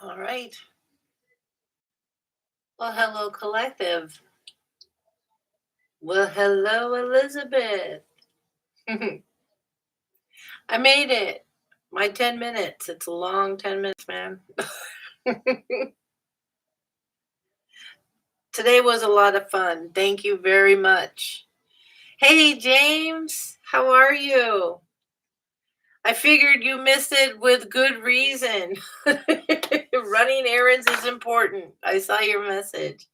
All right. Well, hello, collective. Well, hello, Elizabeth. I made it. My 10 minutes. It's a long 10 minutes, man. Today was a lot of fun. Thank you very much. Hey, James. How are you? I figured you missed it with good reason. Running errands is important. I saw your message.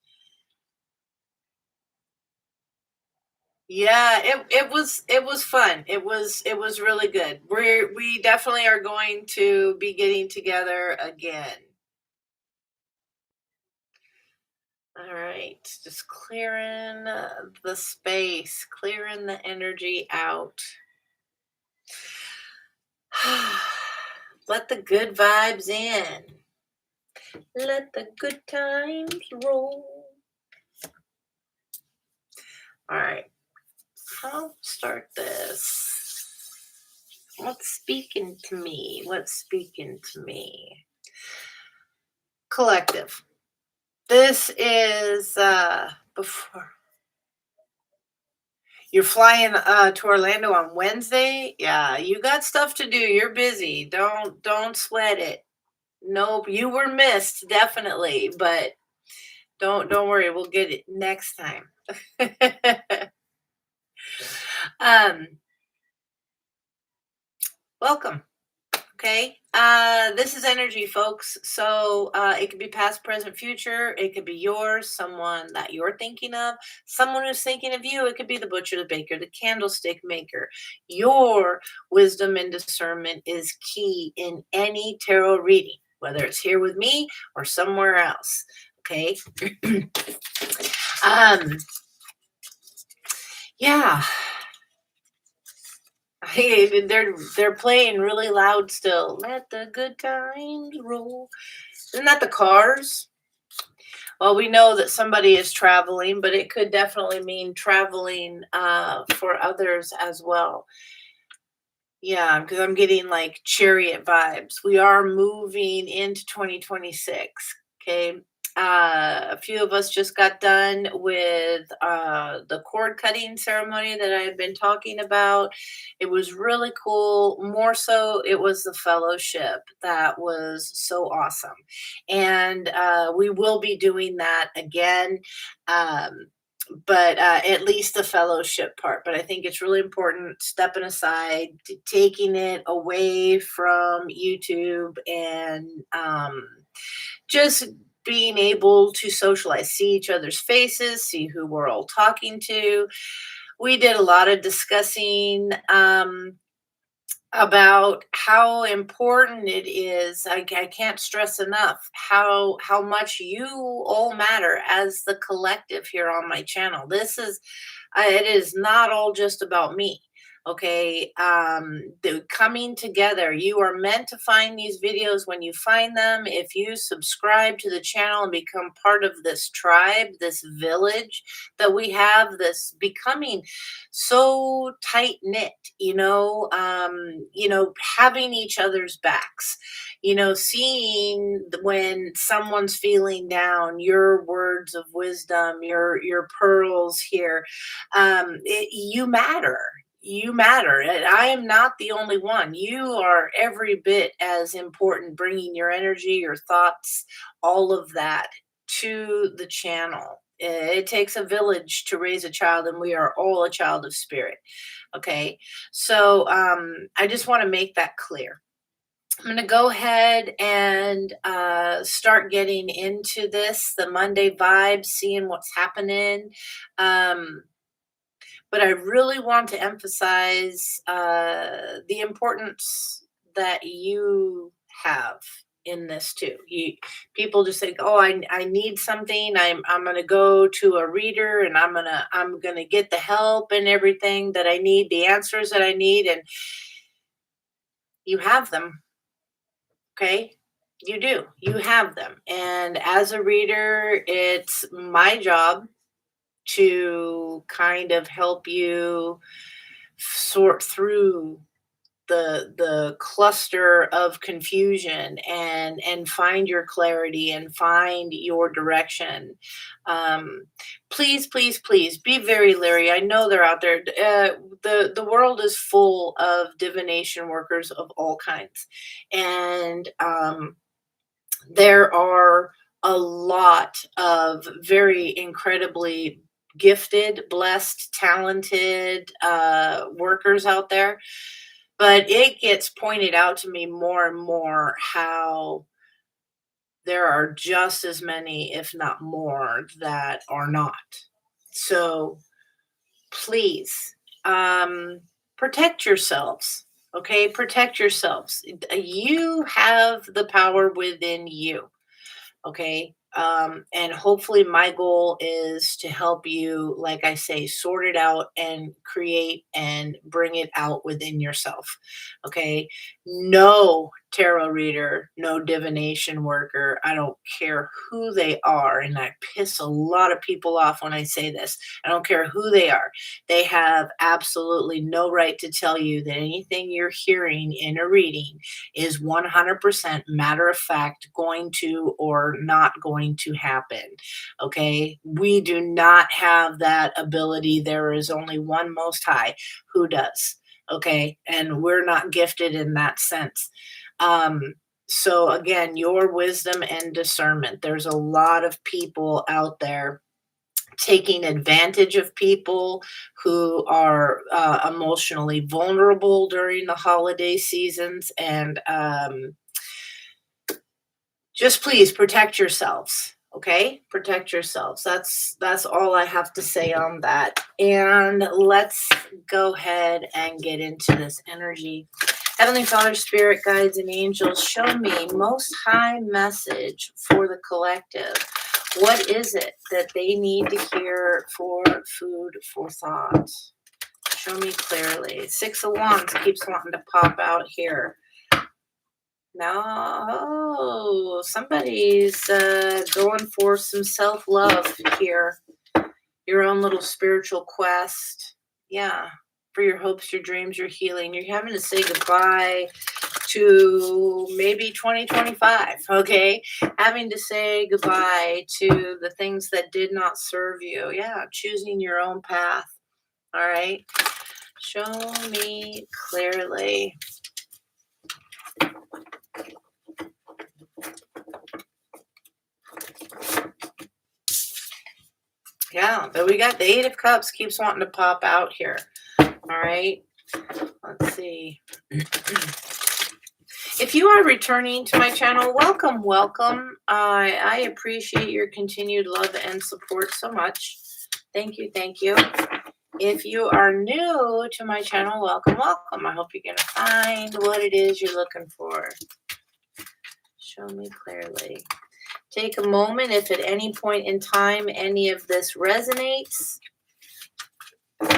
Yeah, it was fun. It was really good. We definitely are going to be getting together again. All right, just clearing the space, clearing the energy out. Let the good vibes in. Let the good times roll. All right, I'll start this. What's speaking to me? What's speaking to me? Collective. This is before you're flying to Orlando on Wednesday. Yeah, you got stuff to do. You're busy. Don't sweat it. Nope, you were missed definitely, but don't worry. We'll get it next time. um, welcome. Okay. This is energy, folks. So it could be past, present, future. It could be yours, someone that you're thinking of, someone who's thinking of you. It could be the butcher, the baker, the candlestick maker. Your wisdom and discernment is key in any tarot reading, whether it's here with me or somewhere else. Okay. um, yeah. Hey, they're playing really loud still. Let the good times roll. Isn't that the Cars? Well, we know that somebody is traveling, but it could definitely mean traveling for others as well. Yeah, because I'm getting like chariot vibes. We are moving into 2026. Okay. A few of us just got done with the cord cutting ceremony that I had been talking about. It was really cool. More so, it was the fellowship that was so awesome. And we will be doing that again. Um, but at least the fellowship part. But I think it's really important stepping aside, taking it away from YouTube, and just being able to socialize, see each other's faces, see who we're all talking to. We did a lot of discussing about how important it is. I can't stress enough how much you all matter as the collective here on my channel. This is it is not all just about me. Okay, the coming together. You are meant to find these videos when you find them. If you subscribe to the channel and become part of this tribe, this village that we have, this becoming so tight knit, having each other's backs, seeing when someone's feeling down, your words of wisdom, your pearls here. You matter. You matter. And I am not the only one. You are every bit as important, bringing your energy, your thoughts, all of that to the channel. It takes a village to raise a child, and we are all a child of spirit. Okay. So I just want to make that clear. I'm going to go ahead and start getting into this, the Monday vibes, seeing what's happening. But I really want to emphasize the importance that you have in this too. People just think, oh, I need something. I'm gonna go to a reader, and I'm gonna get the help and everything that I need, the answers that I need, and you have them. Okay. You do. You have them. And as a reader, it's my job to kind of help you sort through the cluster of confusion, and find your clarity and find your direction. Um, please, please, please be very leery. I know they're out there. The world is full of divination workers of all kinds, and there are a lot of very incredibly gifted, blessed, talented workers out there. But it gets pointed out to me more and more how there are just as many, if not more, that are not. So please, protect yourselves. Okay, protect yourselves. You have the power within you. Okay. And hopefully my goal is to help you, like I say, sort it out and create and bring it out within yourself. Okay. No tarot reader, no divination worker, I don't care who they are. And I piss a lot of people off when I say this. I don't care who they are. They have absolutely no right to tell you that anything you're hearing in a reading is 100% matter of fact going to or not going to happen. Okay. We do not have that ability. There is only one Most High who does. Okay. And we're not gifted in that sense. So again, your wisdom and discernment. There's a lot of people out there taking advantage of people who are emotionally vulnerable during the holiday seasons, and just please protect yourselves. Okay, protect yourselves. That's all I have to say on that. And let's go ahead and get into this energy. Heavenly Father, Spirit, Guides, and Angels, show me Most High message for the collective. What is it that they need to hear for food for thought? Show me clearly. Six of Wands keeps wanting to pop out here. No, somebody's going for some self-love here. Your own little spiritual quest. Yeah, for your hopes, your dreams, your healing. You're having to say goodbye to maybe 2025, okay? Having to say goodbye to the things that did not serve you. Yeah, choosing your own path. All right. Show me clearly. Yeah, but we got the Eight of Cups keeps wanting to pop out here. All right. Let's see. If you are returning to my channel, welcome, welcome. I appreciate your continued love and support so much. Thank you, thank you. If you are new to my channel, welcome, welcome. I hope you're going to find what it is you're looking for. Show me clearly. Take a moment if at any point in time any of this resonates.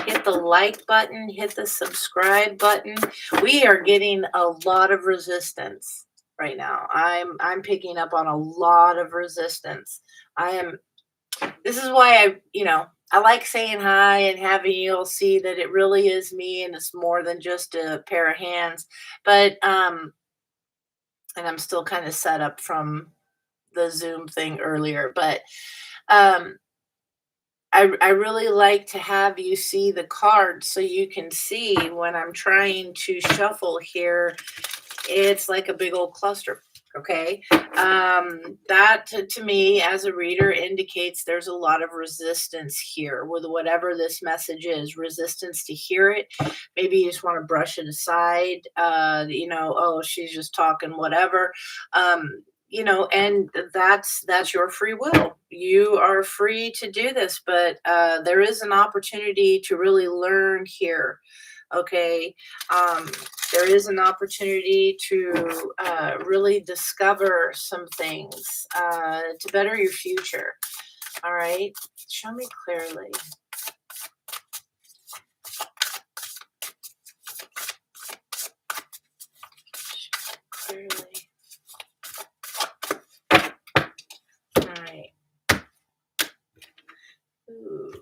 Hit the like button, hit the subscribe button. We are getting a lot of resistance right now. I'm picking up on a lot of resistance. This is why I like saying hi and having you all see that it really is me and it's more than just a pair of hands. But and I'm still kind of set up from the Zoom thing earlier, but I really like to have you see the cards so you can see when I'm trying to shuffle here, it's like a big old cluster. Okay. That to me as a reader indicates there's a lot of resistance here with whatever this message is, resistance to hear it. Maybe you just want to brush it aside. Oh, she's just talking, whatever. And that's your free will. You are free to do this, but there is an opportunity to really learn here. Okay. There is an opportunity to really discover some things to better your future. All right. Show me clearly. Clearly. All right. Ooh.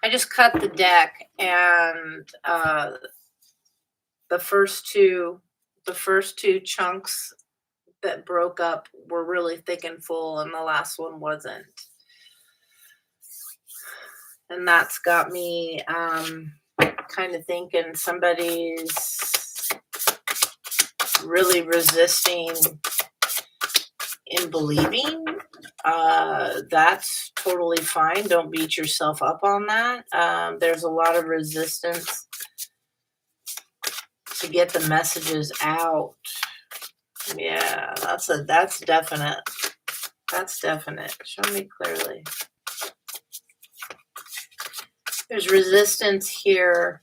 I just cut the deck, and the first two, the first two chunks that broke up were really thick and full, and the last one wasn't. And that's got me kind of thinking somebody's really resisting in believing. That's totally fine. Don't beat yourself up on that. There's a lot of resistance to get the messages out. Yeah, that's definite. That's definite. Show me clearly. There's resistance here.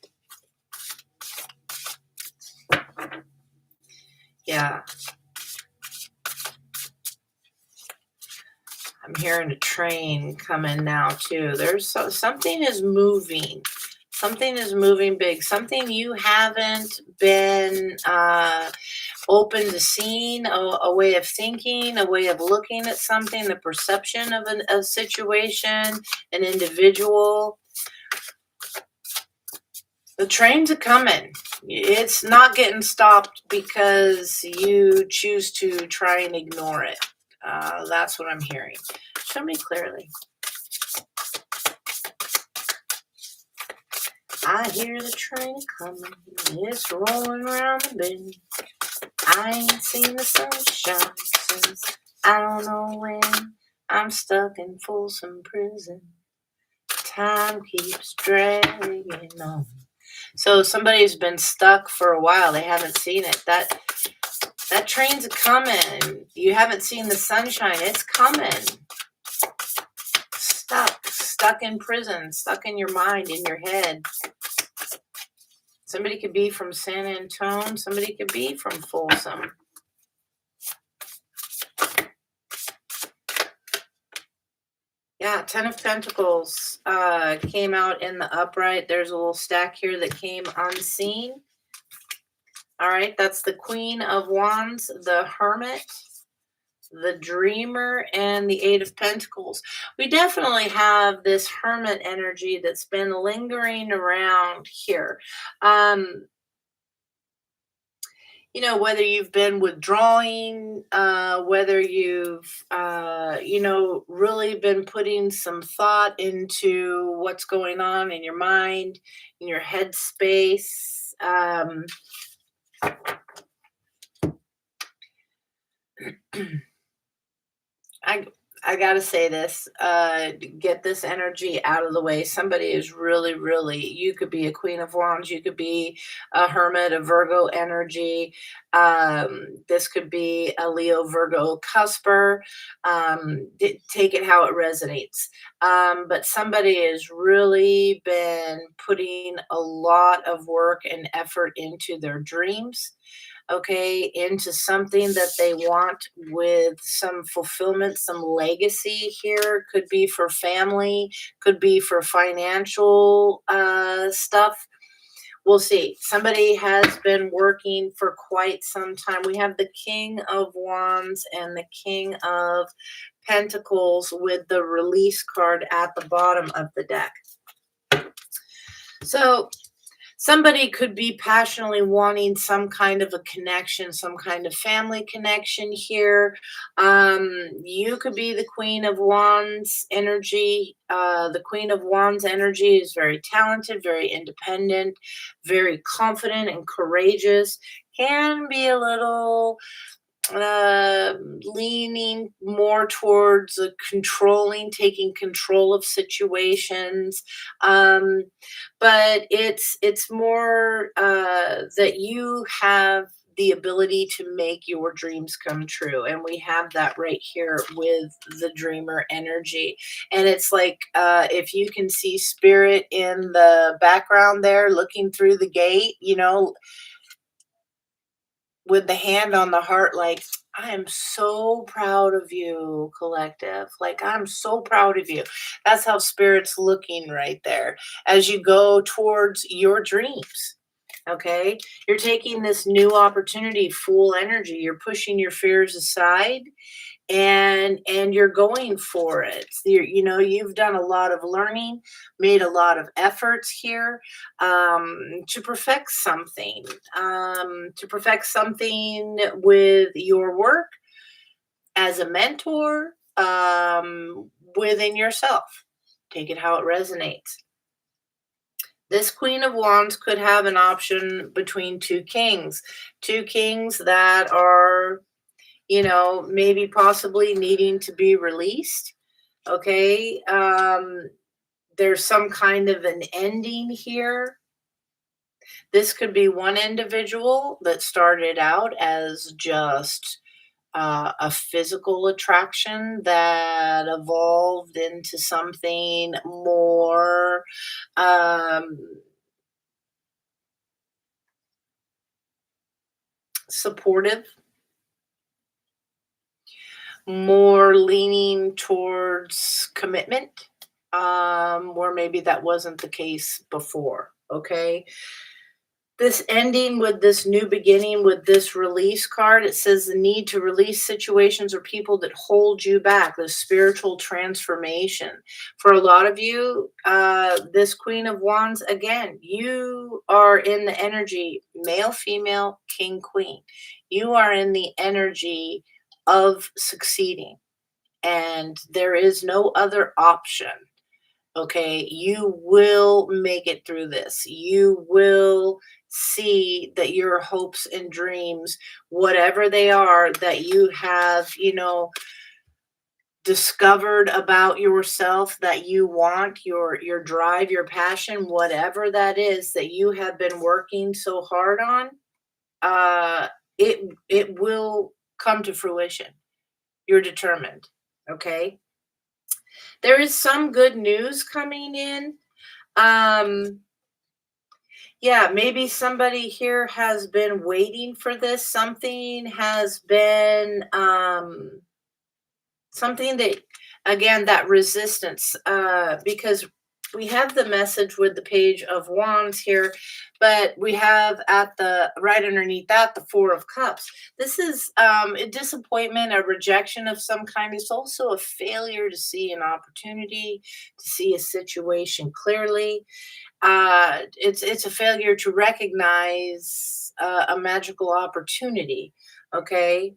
Yeah. I'm hearing a train coming now too. There's something is moving. Something is moving big. Something you haven't been open to seeing, a way of thinking, a way of looking at something, the perception of a situation, an individual. The trains are coming. It's not getting stopped because you choose to try and ignore it. That's what I'm hearing. Show me clearly. I hear the train coming. It's rolling around the bend. I ain't seen the sunshine since I don't know when. I'm stuck in Folsom Prison. Time keeps dragging on. So somebody's been stuck for a while. They haven't seen it. That train's coming. You haven't seen the sunshine. It's coming. Stuck in prison, stuck in your mind, in your head. Somebody could be from San Antone. Somebody could be from Folsom. Yeah, Ten of Pentacles came out in the upright. There's a little stack here that came unseen. All right, that's the Queen of Wands, the Hermit, the Dreamer, and the Eight of Pentacles. We definitely have this Hermit energy that's been lingering around here. You know, whether you've been withdrawing, whether you've, really been putting some thought into what's going on in your mind, in your head space. I gotta say this, get this energy out of the way. Somebody is really, you could be a Queen of Wands, you could be a Hermit, a Virgo energy. This could be a Leo, Virgo, Cusper. Take it how it resonates. But somebody has really been putting a lot of work and effort into their dreams. Okay, into something that they want with some fulfillment, some legacy here. Could be for family, could be for financial stuff. We'll see. Somebody has been working for quite some time. We have the King of Wands and the King of Pentacles with the release card at the bottom of the deck. So somebody could be passionately wanting some kind of a connection, some kind of family connection here. You could be the Queen of Wands energy. The Queen of Wands energy is very talented, very independent, very confident and courageous. Can be a little leaning more towards controlling, taking control of situations. But it's more that you have the ability to make your dreams come true. And we have that right here with the Dreamer energy. And it's like, if you can see Spirit in the background there, looking through the gate, with the hand on the heart, like, I am so proud of you, collective. Like, I'm so proud of you. That's how Spirit's looking right there as you go towards your dreams. Okay. You're taking this new opportunity, full energy. You're pushing your fears aside and you're going for it. You've done a lot of learning, made a lot of efforts here, to perfect something, with your work as a mentor, within yourself. Take it how it resonates. This Queen of Wands could have an option between two kings that are, maybe possibly needing to be released. Okay. There's some kind of an ending here. This could be one individual that started out as just a physical attraction that evolved into something more, um, supportive, more leaning towards commitment, where maybe that wasn't the case before. Okay. This ending with this new beginning with this release card, it says the need to release situations or people that hold you back, the spiritual transformation. For a lot of you, this Queen of Wands, again, you are in the energy, male, female, king, queen. You are in the energy of succeeding, and there is no other option. Okay, you will make it through this. You will see that your hopes and dreams, whatever they are that you have, discovered about yourself, that you want, your drive, your passion, whatever that is that you have been working so hard on, uh it will come to fruition. You're determined. Okay? There is some good news coming in. Um, yeah, maybe somebody here has been waiting for this. Something has been, something that, again, that resistance, because we have the message with the Page of Wands here, but we have at the right underneath that the Four of Cups. This is, a disappointment, a rejection of some kind. It's also a failure to see an opportunity, to see a situation clearly. It's a failure to recognize, a magical opportunity. Okay,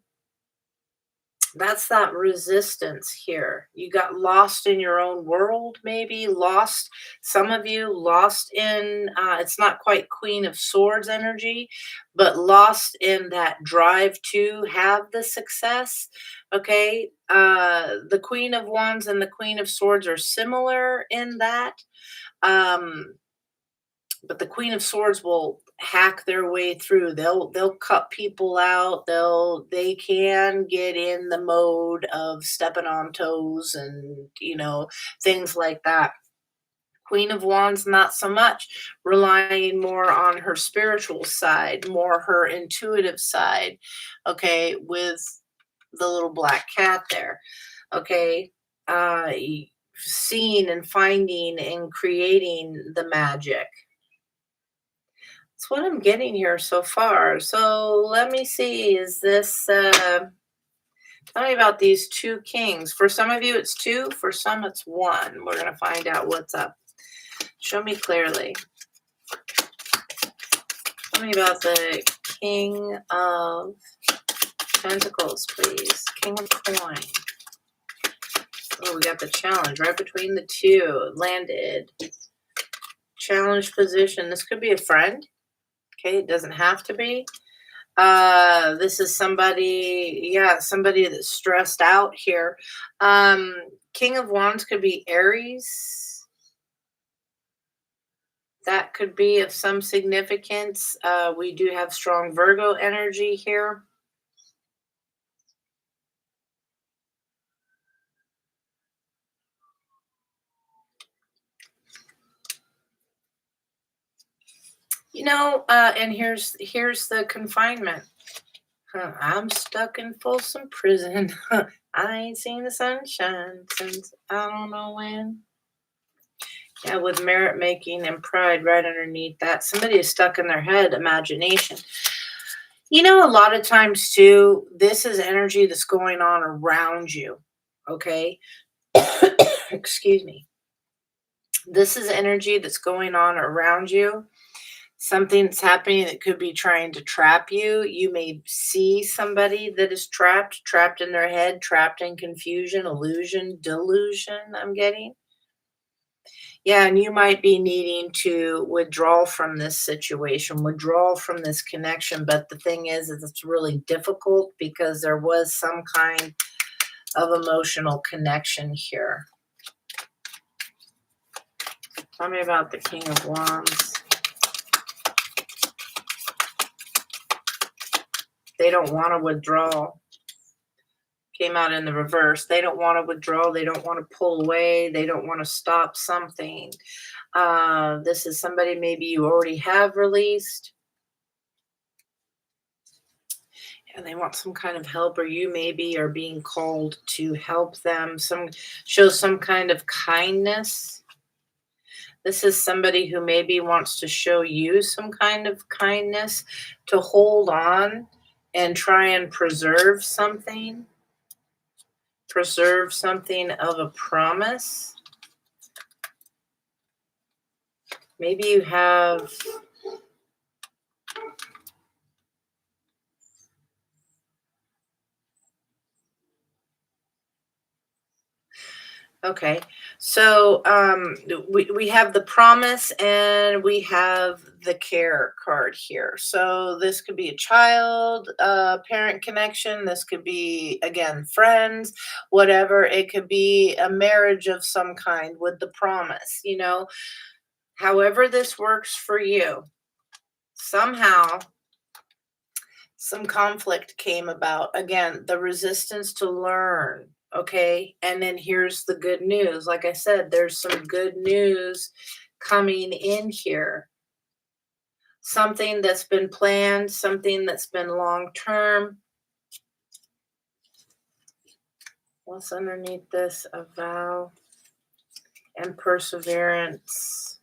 that's that resistance here. You got lost in your own world, maybe lost. Some of you lost in. It's not quite Queen of Swords energy, but lost in that drive to have the success. Okay, the Queen of Wands and the Queen of Swords are similar in that. Um, but the Queen of Swords will hack their way through. They'll cut people out. They can get in the mode of stepping on toes and things like that. Queen of Wands, not so much, relying more on her spiritual side, more her intuitive side. Okay, with the little black cat there. Okay, seeing and finding and creating the magic. That's what I'm getting here so far. So let me see. Is this, tell me about these two kings. For some of you, it's two. For some, it's one. We're going to find out what's up. Show me clearly. Tell me about the King of Pentacles, please. King of Coin. Oh, we got the challenge right between the two. Landed. Challenge position. This could be a friend. Okay, it doesn't have to be. This is somebody that's stressed out here. King of Wands could be Aries. That could be of some significance. We do have strong Virgo energy here. And here's the confinement. I'm stuck in Folsom Prison. I ain't seen the sunshine since I don't know when. Yeah, with merit making and pride right underneath that. Somebody is stuck in their head, imagination. A lot of times too, this is energy that's going on around you. Okay. Excuse me. This is energy that's going on around you. Something's happening that could be trying to trap you. You may see somebody that is trapped in their head, trapped in confusion, illusion, delusion, I'm getting. Yeah, and you might be needing to withdraw from this situation, withdraw from this connection. But the thing is it's really difficult because there was some kind of emotional connection here. Tell me about the King of Wands. They don't want to withdraw. Came out in the reverse. They don't want to withdraw. They don't want to pull away. They don't want to stop something. This is somebody maybe you already have released. And they want some kind of help, or you maybe are being called to help them. Show some kind of kindness. This is somebody who maybe wants to show you some kind of kindness, to hold on and try and preserve something of a promise. Maybe you have okay. So we have the promise and we have the care card here. So this could be a child, parent connection. This could be, again, friends, whatever. It could be a marriage of some kind with the promise, however this works for you. Somehow some conflict came about. Again, the resistance to learn. Okay. And then here's the good news. Like I said, there's some good news coming in here. Something that's been planned, something that's been long term. What's underneath this? A vow and perseverance.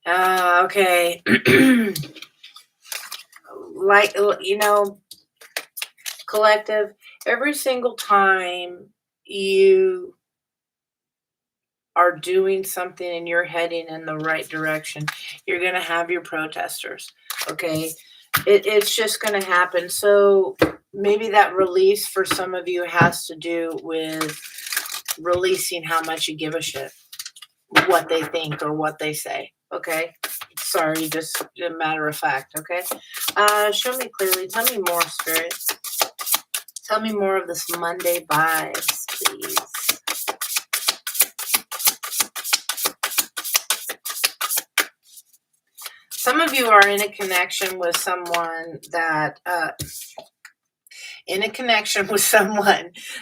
Okay. Like, collective, every single time you are doing something and you're heading in the right direction, you're going to have your protesters. Okay. It's just going to happen. So maybe that release for some of you has to do with releasing how much you give a shit, what they think or what they say. Okay. Sorry, just a matter of fact. Okay. Show me clearly. Tell me more, Spirit. Tell me more of this Monday vibes, please. Some of you are in a connection with someone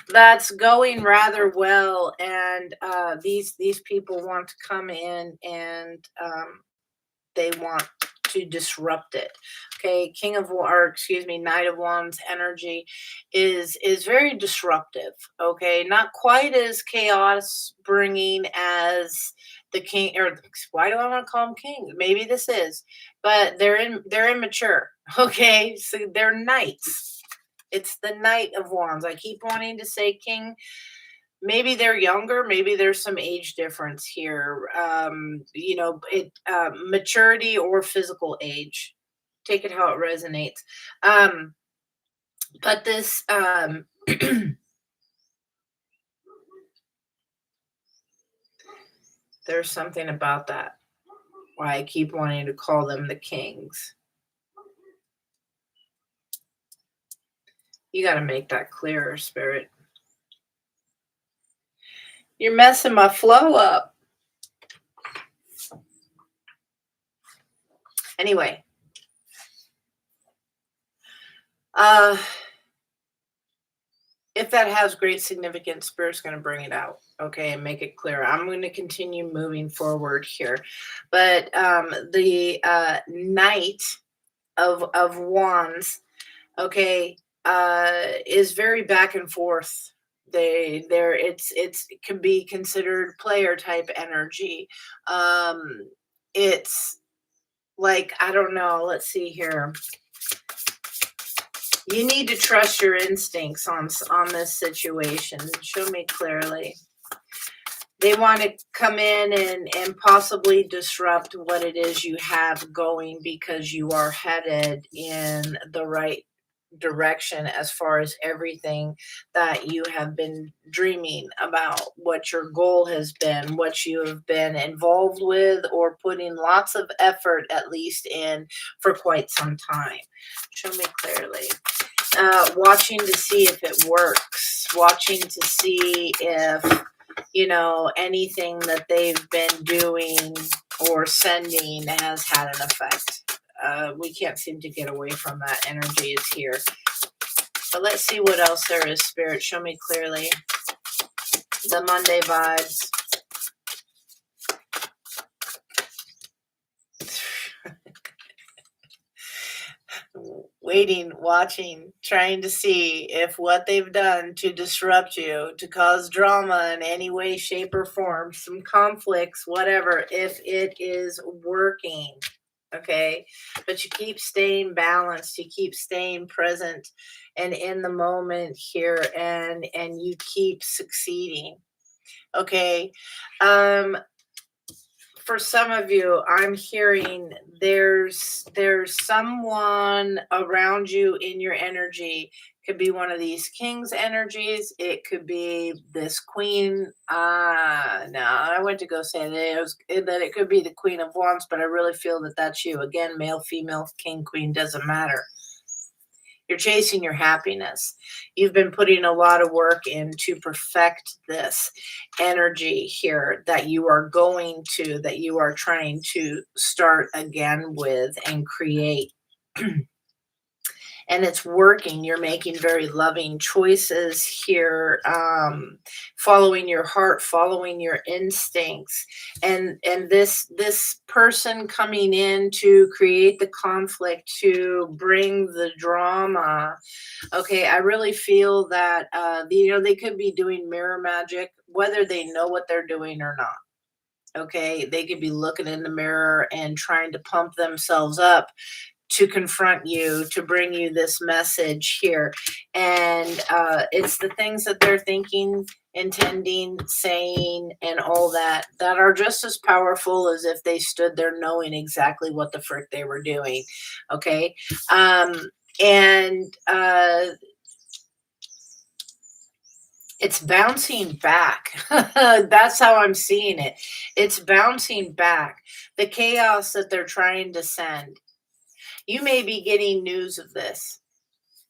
that's going rather well, and these people want to come in and they want to disrupt it. Okay, Knight of Wands energy is very disruptive. Okay, not quite as chaos bringing as the king, or why do I want to call them king? Maybe this is, but they're immature. Okay, so they're knights. It's the Knight of Wands. I keep wanting to say king. Maybe they're younger. Maybe there's some age difference here. Maturity or physical age. Take it how it resonates. But this, there's something about that. Why I keep wanting to call them the kings. You got to make that clearer, Spirit. You're messing my flow up. Anyway. If that has great significance, Spirit's going to bring it out, okay, and make it clear. I'm going to continue moving forward here. But the Knight of Wands, okay, is very back and forth. It can be considered player type energy. It's like, I don't know, let's see here. You need to trust your instincts on this situation. Show me clearly. They want to come in and possibly disrupt what it is you have going because you are headed in the right direction as far as everything that you have been dreaming about, what your goal has been, what you have been involved with or putting lots of effort at least in for quite some time. Show me clearly. Watching to see if it works, watching to see if, anything that they've been doing or sending has had an effect. We can't seem to get away from that energy is here. But let's see what else there is, Spirit. Show me clearly. The Monday vibes. Waiting, watching, trying to see if what they've done to disrupt you, to cause drama in any way, shape, or form, some conflicts, whatever, if it is working. Okay. But you keep staying balanced, you keep staying present and in the moment here, and you keep succeeding. Okay. For some of you, I'm hearing there's someone around you in your energy. Could be one of these king's energies. It could be this queen. No, I went to go say that it could be the Queen of Wands, but I really feel that that's you. Again, male, female, king, queen, doesn't matter. You're chasing your happiness. You've been putting a lot of work in to perfect this energy here that you are that you are trying to start again with and create. And it's working. You're making very loving choices here, following your heart, following your instincts, and this person coming in to create the conflict, to bring the drama. Okay, I really feel that they could be doing mirror magic, whether they know what they're doing or not. Okay, they could be looking in the mirror and trying to pump themselves up to confront you, to bring you this message here. And it's the things that they're thinking, intending, saying, and all that are just as powerful as if they stood there knowing exactly what the frick they were doing. Okay. And it's bouncing back. That's how I'm seeing it. It's bouncing back. The chaos that they're trying to send. You may be getting news of this.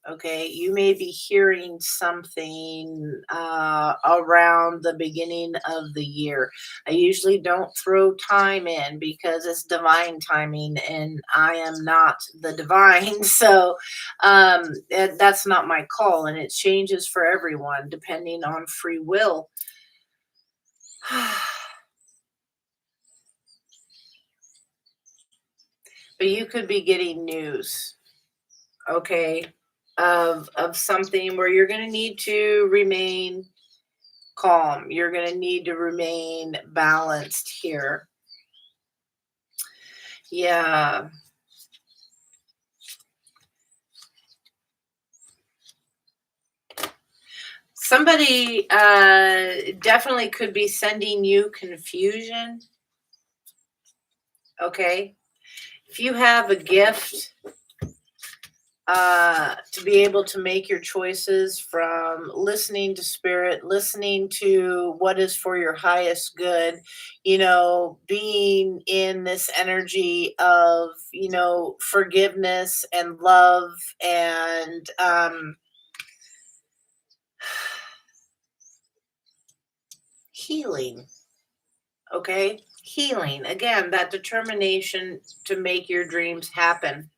Okay. You may be hearing something around the beginning of the year. I usually don't throw time in because it's divine timing and I am not the divine. So that's not my call. And it changes for everyone depending on free will. But you could be getting news. Okay, of something where you're going to need to remain calm. You're going to need to remain balanced here. Yeah. Somebody definitely could be sending you confusion. Okay. If you have a gift to be able to make your choices from listening to spirit, listening to what is for your highest good, being in this energy of, forgiveness and love and healing. Okay. Healing. Again, that determination to make your dreams happen.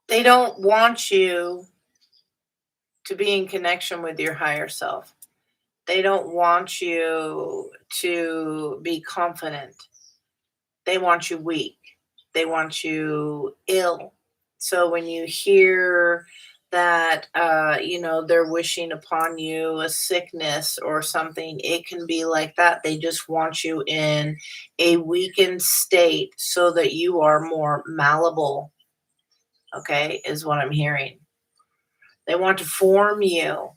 They don't want you to be in connection with your higher self. They don't want you to be confident. They want you weak. They want you ill. So when you hear that they're wishing upon you a sickness or something. It can be like that. They just want you in a weakened state so that you are more malleable, okay, is what I'm hearing. They want to form you.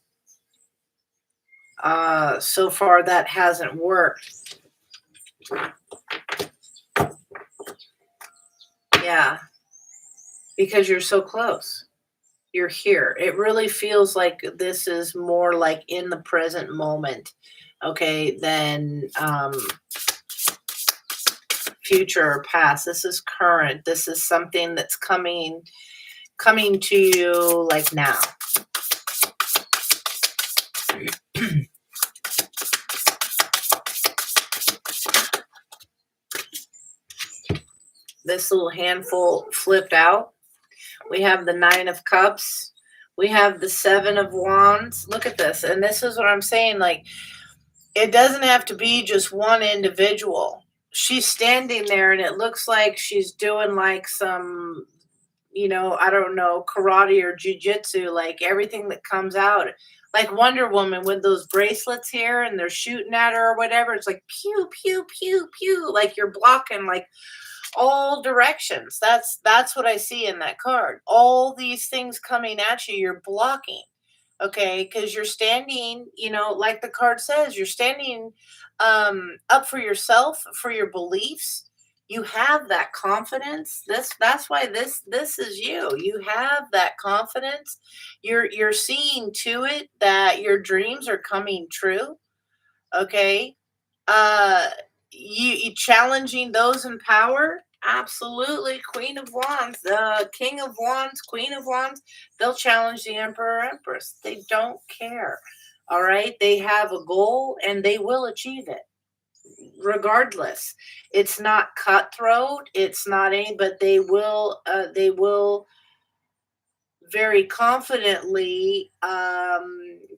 So far that hasn't worked. Yeah, because you're so close. You're here. It really feels like this is more like in the present moment, okay, than future or past. This is current. This is something that's coming to you like now. This little handful flipped out. We have the 9 of Cups. We have the 7 of Wands. Look at this. And this is what I'm saying. Like, it doesn't have to be just one individual. She's standing there and it looks like she's doing like some, I don't know, karate or jujitsu, like everything that comes out. Like Wonder Woman with those bracelets here and they're shooting at her or whatever. It's like pew, pew, pew, pew. Like you're blocking like all directions. That's what I see in that card. All these things coming at you, you're blocking. Okay, because you're standing, like the card says, you're standing up for yourself, for your beliefs. You have that confidence. That's why this is you. You have that confidence. You're seeing to it that your dreams are coming true. Okay, uh, you challenging those in power? Absolutely. Queen of Wands, King of Wands, Queen of Wands, they'll challenge the Emperor, Empress. They don't care. All right. They have a goal and they will achieve it regardless. It's not cutthroat. It's not any, but they will very confidently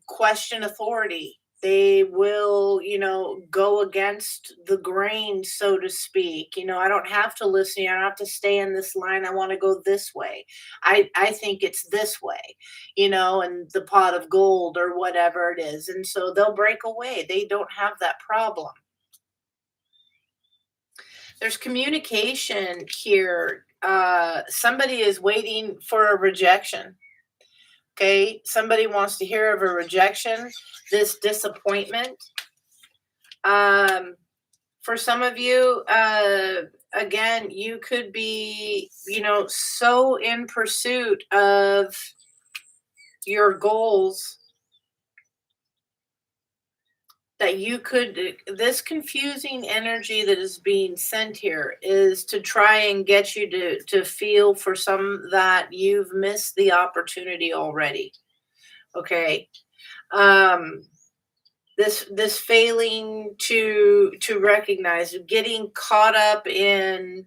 question authority. They will, go against the grain, so to speak. I don't have to listen. I don't have to stay in this line. I want to go this way. I think it's this way, and the pot of gold or whatever it is. And so they'll break away. They don't have that problem. There's communication here. Somebody is waiting for a rejection. Okay, somebody wants to hear of a rejection, this disappointment. For some of you, again, you could be, so in pursuit of your goals that this confusing energy that is being sent here is to try and get you to feel for some that you've missed the opportunity already. Okay. This failing to recognize, getting caught up in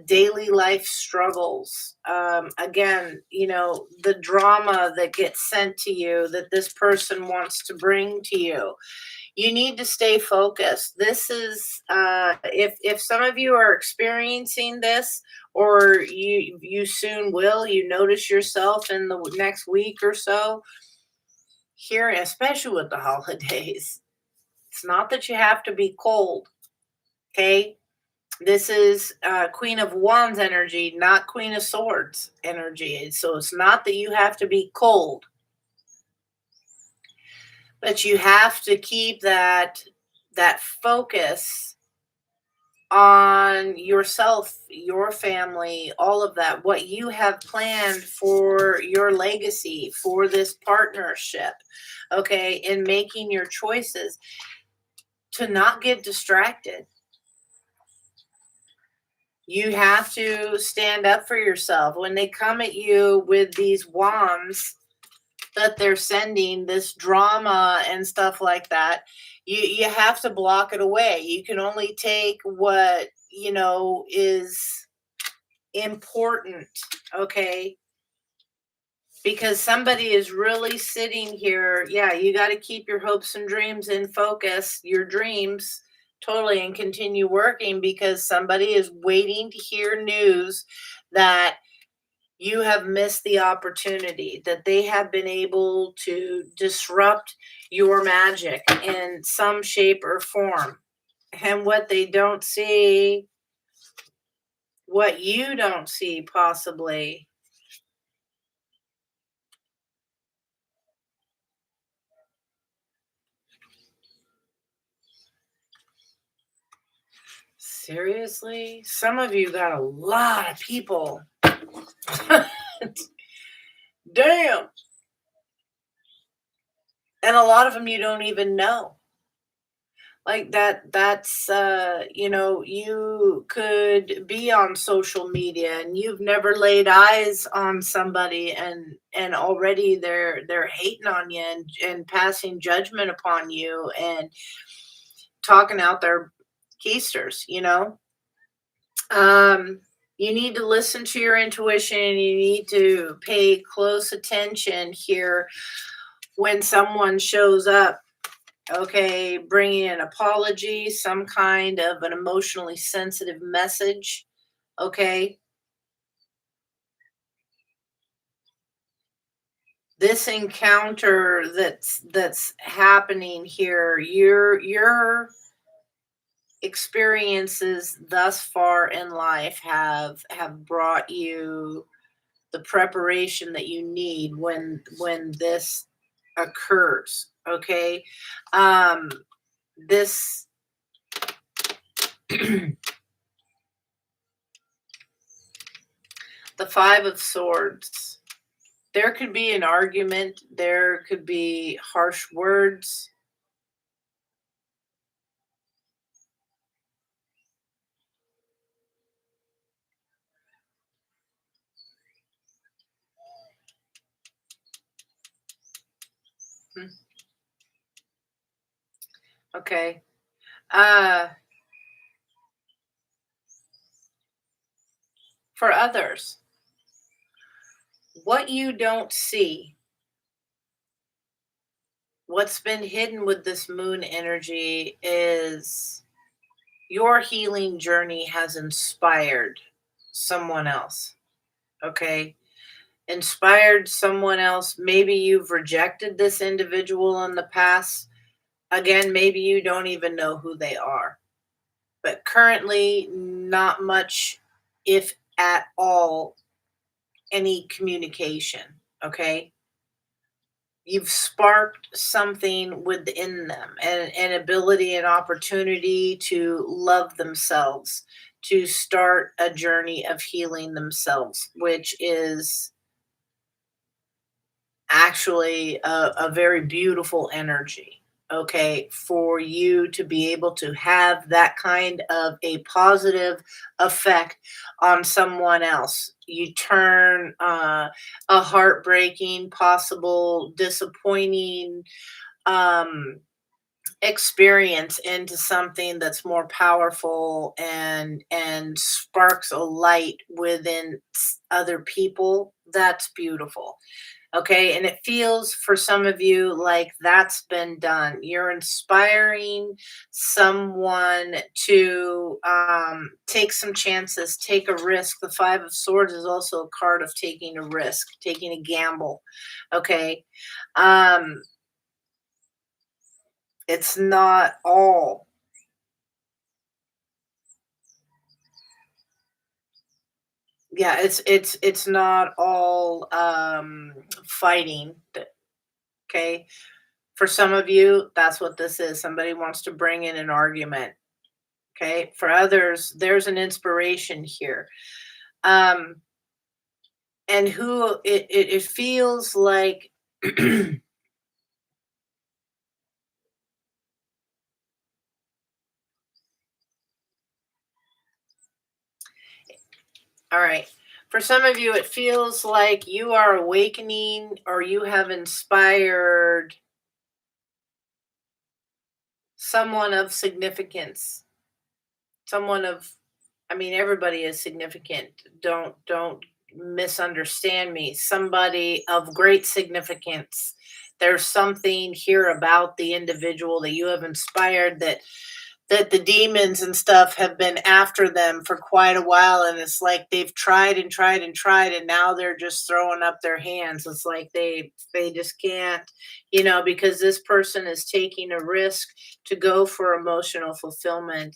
daily life struggles. Again, the drama that gets sent to you that this person wants to bring to you. You need to stay focused. This is if some of you are experiencing this, or you soon will, you notice yourself in the next week or so here, especially with the holidays. It's not that you have to be cold, okay? This is Queen of Wands energy, not Queen of Swords energy. So it's not that you have to be cold, but you have to keep that focus on yourself, your family, all of that, what you have planned for your legacy, for this partnership, okay, in making your choices, to not get distracted. You have to stand up for yourself. When they come at you with these wands that they're sending, this drama and stuff like that, you have to block it away. You can only take what, is important, okay? Because somebody is really sitting here. Yeah, you got to keep your hopes and dreams in focus, your dreams totally, and continue working, because somebody is waiting to hear news that You have missed the opportunity that they have been able to disrupt your magic in some shape or form. And what they don't see, what you don't see possibly. Seriously? Some of you got a lot of people. Damn. And a lot of them you don't even know. Like that's you could be on social media and you've never laid eyes on somebody, and already they're hating on you and passing judgment upon you and talking out their keisters. Um you need to listen to your intuition, and you need to pay close attention here when someone shows up. Okay, bringing an apology, some kind of an emotionally sensitive message. Okay, this encounter that's happening here, your experiences thus far in life have brought you the preparation that you need when this occurs. Okay, um, this the Five of Swords. There could be an argument, there could be harsh words. Hmm, okay. Uh, for others, what you don't see, what's been hidden with this moon energy is your healing journey has inspired someone else. Okay. Inspired someone else. Maybe you've rejected this individual in the past. Again, maybe you don't even know who they are. But currently, not much, if at all, any communication. Okay. You've sparked something within them, an ability, an opportunity to love themselves, to start a journey of healing themselves, which is actually a very beautiful energy. Okay, for you to be able to have that kind of a positive effect on someone else. You turn a heartbreaking, possible disappointing um, experience into something that's more powerful and sparks a light within other people. That's beautiful. Okay, and it feels for some of you like that's been done. You're inspiring someone to take some chances, take a risk. The Five of Swords is also a card of taking a risk, taking a gamble. Okay, um, it's not all. Yeah, it's not all fighting. Okay, for some of you, that's what this is. Somebody wants to bring in an argument. Okay. For others, there's an inspiration here. Um, and who it feels like, all right. For some of you, it feels like you are awakening or you have inspired someone of significance. Someone of, I mean, everybody is significant. Don't misunderstand me. Somebody of great significance. There's something here about the individual that you have inspired that that the demons and stuff have been after them for quite a while, and it's like they've tried and tried and tried, and now they're just throwing up their hands. It's like they just can't, because this person is taking a risk to go for emotional fulfillment.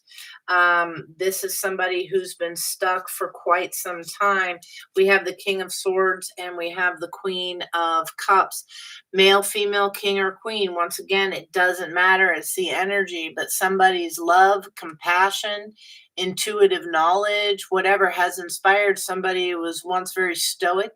This is somebody who's been stuck for quite some time. We have the King of Swords and we have the Queen of Cups. Male, female, king, or queen. Once again, it doesn't matter. It's the energy, but somebody's love, compassion, intuitive knowledge, whatever has inspired somebody who was once very stoic,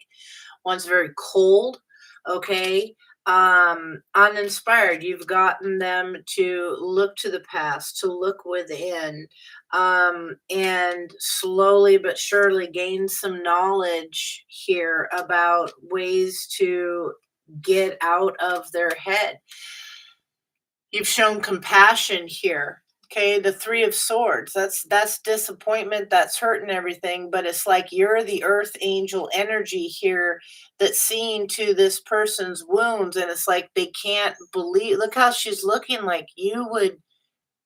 once very cold, okay, uninspired. You've gotten them to look to the past, to look within, and slowly but surely gain some knowledge here about ways to get out of their head. You've shown compassion here. Okay, the 3 of Swords. That's disappointment, that's hurt and everything, but it's like you're the earth angel energy here that's seeing to this person's wounds, and it's like they can't believe, look how she's looking, like you would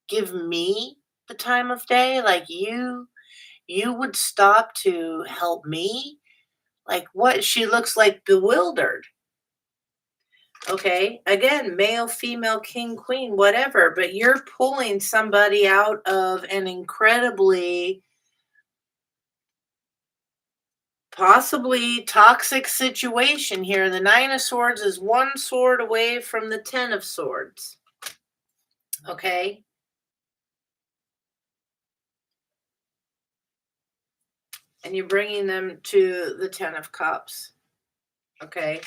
give me the time of day, like you would stop to help me? Like what? She looks like bewildered. Okay. Again, male, female, king, queen, whatever, but you're pulling somebody out of an incredibly, possibly toxic situation here. The 9 of Swords is one sword away from the 10 of Swords. Okay. And you're bringing them to the 10 of Cups. Okay.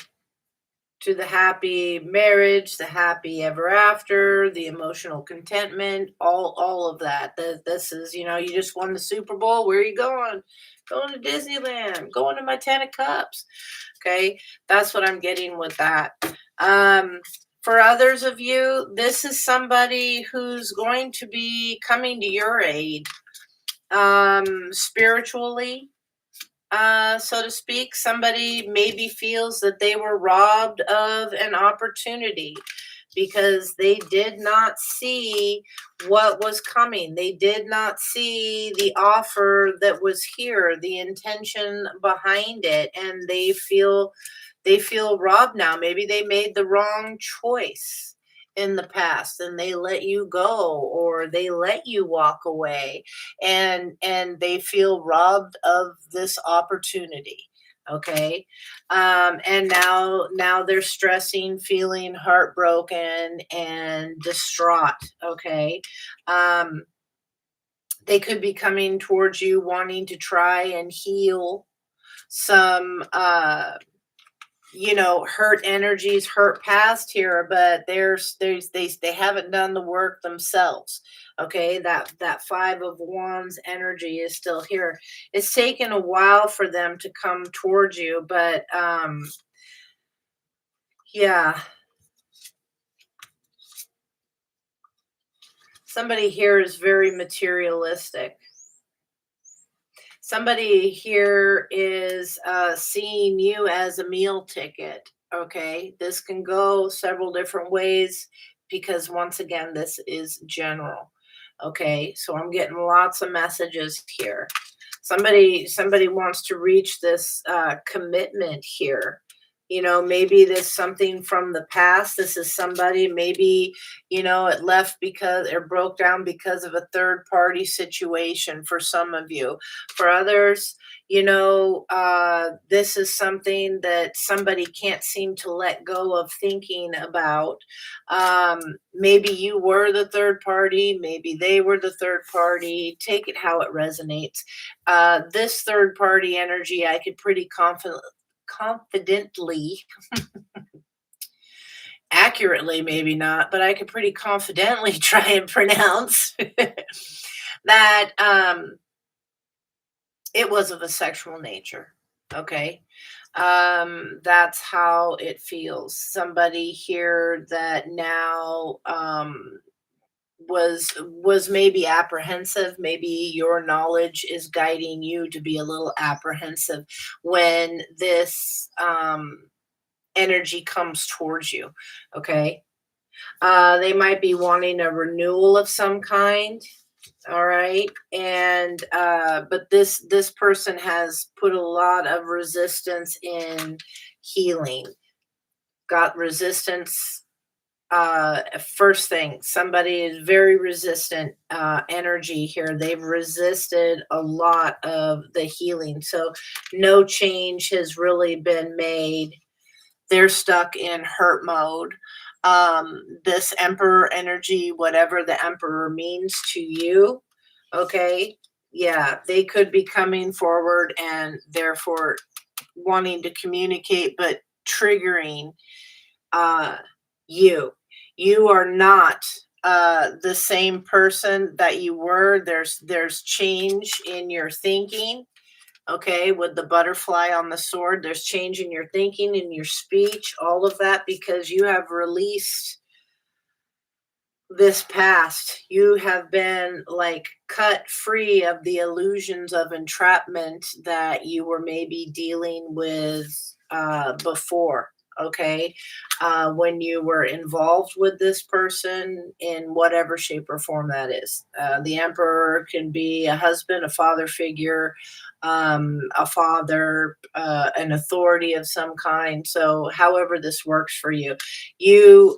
To the happy marriage, the happy ever after, the emotional contentment, all of that. This is, you just won the Super Bowl. Where are you going? Going to Disneyland. Going to my 10 of Cups. Okay, that's what I'm getting with that. For others of you, this is somebody who's going to be coming to your aid, spiritually, so to speak. Somebody maybe feels that they were robbed of an opportunity because they did not see what was coming. They did not see the offer that was here, the intention behind it, and they feel robbed now. Maybe they made the wrong choice in the past and they let you go, or they let you walk away, and they feel robbed of this opportunity. Okay. And now they're stressing, feeling heartbroken and distraught. Okay. um they could be coming towards you wanting to try and heal some hurt energies, hurt past here, but they haven't done the work themselves. Okay, that 5 of Wands energy is still here. It's taken a while for them to come towards you, but yeah, somebody here is very materialistic. Somebody here is seeing you as a meal ticket. Okay, this can go several different ways because once again, this is general. Okay, so I'm getting lots of messages here. Somebody wants to reach this commitment here. Maybe this something from the past. This is somebody, maybe, it left because or broke down because of a third party situation for some of you. For others, this is something that somebody can't seem to let go of thinking about. Maybe you were the third party, maybe they were the third party. Take it how it resonates. This third party energy, I could pretty confidently, accurately maybe not, but I could pretty confidently try and pronounce that it was of a sexual nature. Okay. That's how it feels. Somebody here that now was maybe apprehensive. Maybe your knowledge is guiding you to be a little apprehensive when this energy comes towards you. Okay. They might be wanting a renewal of some kind. All right. And but this person has put a lot of resistance in healing. Got resistance. First thing, somebody is very resistant energy here. They've resisted a lot of the healing. So no change has really been made. They're stuck in hurt mode. This emperor energy, whatever the emperor means to you, okay, yeah, they could be coming forward and therefore wanting to communicate, but triggering uh, you. You are not the same person that you were. There's change in your thinking. Okay, with the butterfly on the sword, there's change in your thinking, in your speech, all of that, because you have released this past. You have been like cut free of the illusions of entrapment that you were maybe dealing with before. Okay, when you were involved with this person in whatever shape or form that is. The emperor can be a husband, a father figure, a father, an authority of some kind. So, however this works for you, you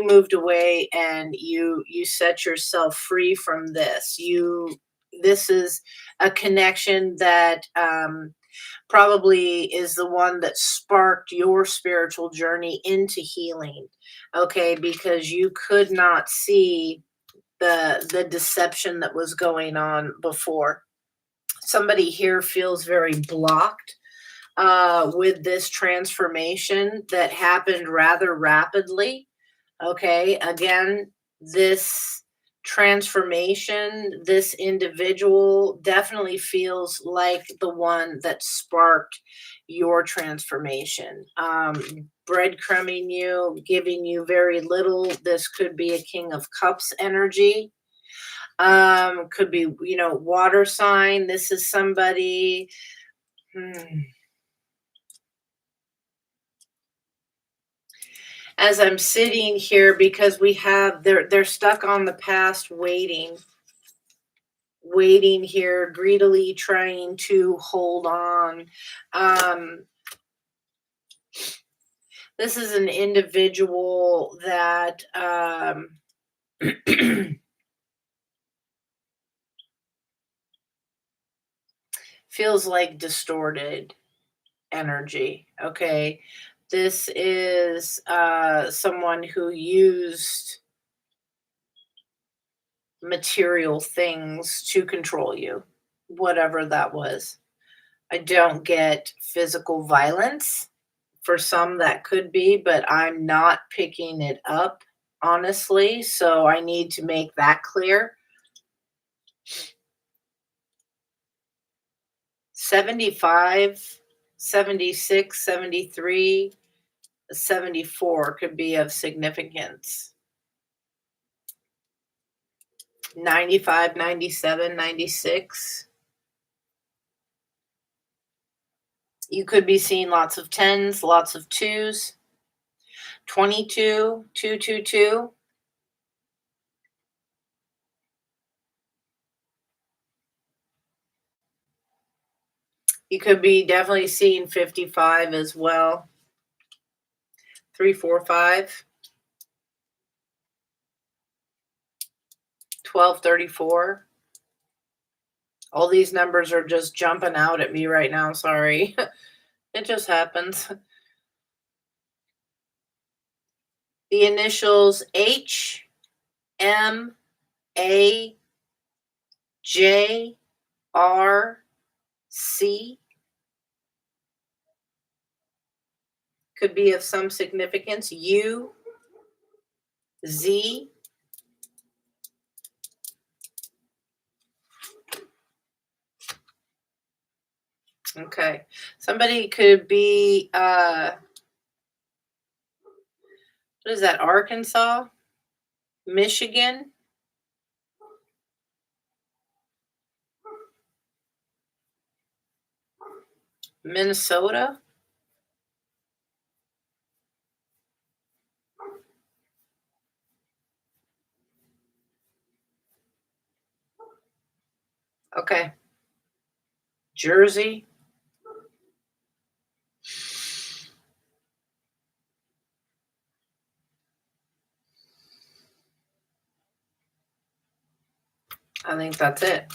moved away and you set yourself free from this. This is a connection that probably is the one that sparked your spiritual journey into healing. Okay, because you could not see the deception that was going on before. Somebody here feels very blocked with this transformation that happened rather rapidly. Okay, again, this transformation, this individual definitely feels like the one that sparked your transformation. Breadcrumbing you, giving you very little. This could be a King of Cups energy. Could be, water sign. This is somebody. As I'm sitting here, because they're stuck on the past, waiting here, greedily trying to hold on. This is an individual that feels like distorted energy. Okay, this is someone who used material things to control you, whatever that was. I don't get physical violence. For some, that could be, but I'm not picking it up, honestly. So I need to make that clear. 75, 76, 73, 74 could be of significance. 95, 97, 96. You could be seeing lots of tens, lots of twos. 22, 222. You could be definitely seeing 55 as well. 345. 1234. All these numbers are just jumping out at me right now. Sorry. It just happens. The initials H, M, A, J, R, C could be of some significance. U, Z. Okay. Somebody could be what is that? Arkansas? Michigan? Minnesota? Okay. Jersey. I think that's it.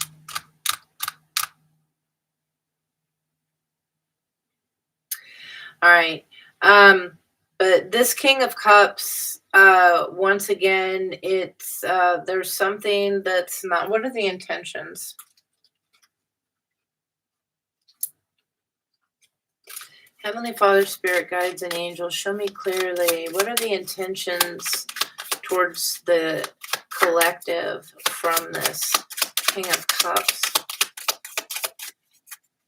All right. But this King of Cups, once again, it's there's something that's not. What are the intentions? Heavenly Father, Spirit Guides, and Angels, show me clearly what are the intentions towards the collective from this King of Cups.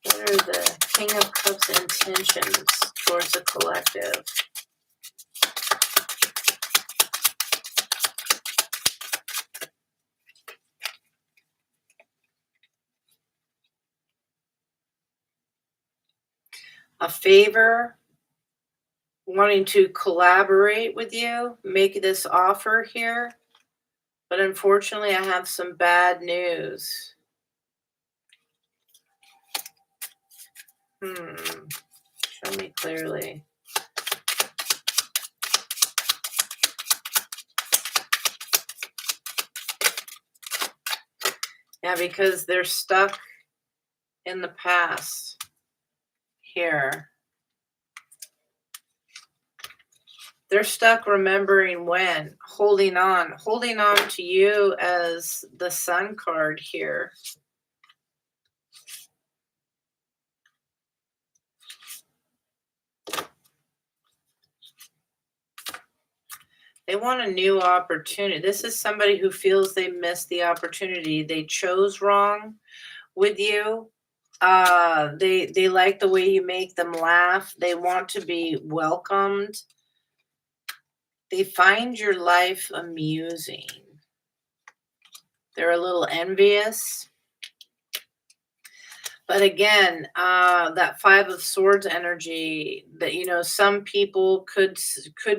What are the King of Cups intentions towards the collective? A favor, wanting to collaborate with you, make this offer here. But unfortunately, I have some bad news. Show me clearly. Yeah, because they're stuck in the past here. They're stuck remembering when, holding on to you as the Sun card here. They want a new opportunity. This is somebody who feels they missed the opportunity. They chose wrong with you. They like the way you make them laugh. They want to be welcomed. They find your life amusing. They're a little envious. But again, that Five of Swords energy, that, you know, some people could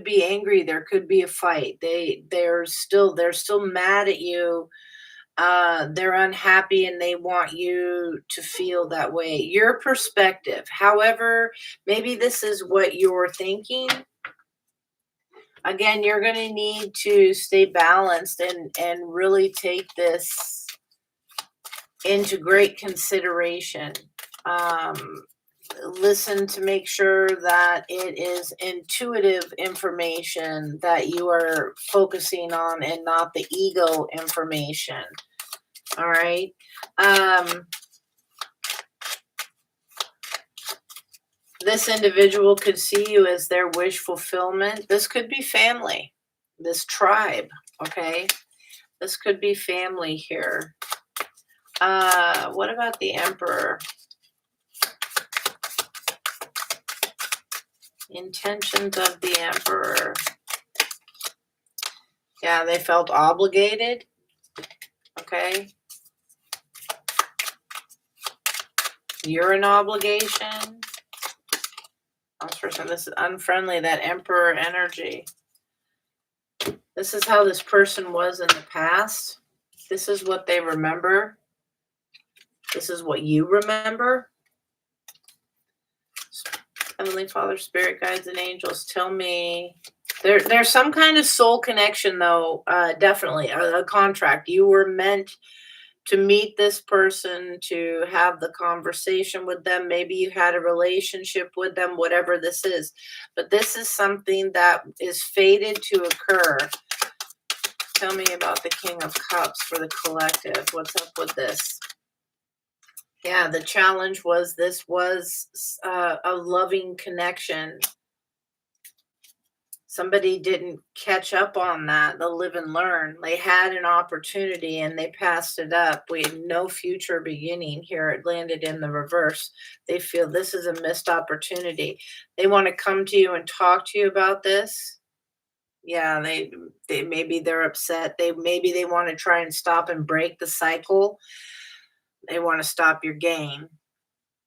be angry. There could be a fight. They're still mad at you. They're unhappy and they want you to feel that way. Your perspective, however, maybe this is what you're thinking. Again, you're going to need to stay balanced and really take this into great consideration. Listen to make sure that it is intuitive information that you are focusing on and not the ego information. All right. This individual could see you as their wish fulfillment. This could be family, this tribe. Okay. This could be family here. What about the Emperor? Intentions of the Emperor. Yeah, they felt obligated. Okay. You're an obligation. This is unfriendly, that Emperor energy. This is how this person was in the past. This is what they remember. This is what you remember. Heavenly Father, Spirit Guides, and Angels, tell me. There's some kind of soul connection, though. Definitely a contract. You were meant to meet this person, to have the conversation with them. Maybe you had a relationship with them, whatever this is. But this is something that is fated to occur. Tell me about the King of Cups for the collective. What's up with this? Yeah, the challenge was this was a loving connection. Somebody didn't catch up on that, the live and learn. They had an opportunity and they passed it up. We had no future beginning here. It landed in the reverse. They feel this is a missed opportunity. They want to come to you and talk to you about this. Yeah, they maybe they're upset. Maybe they want to try and stop and break the cycle. They want to stop your game.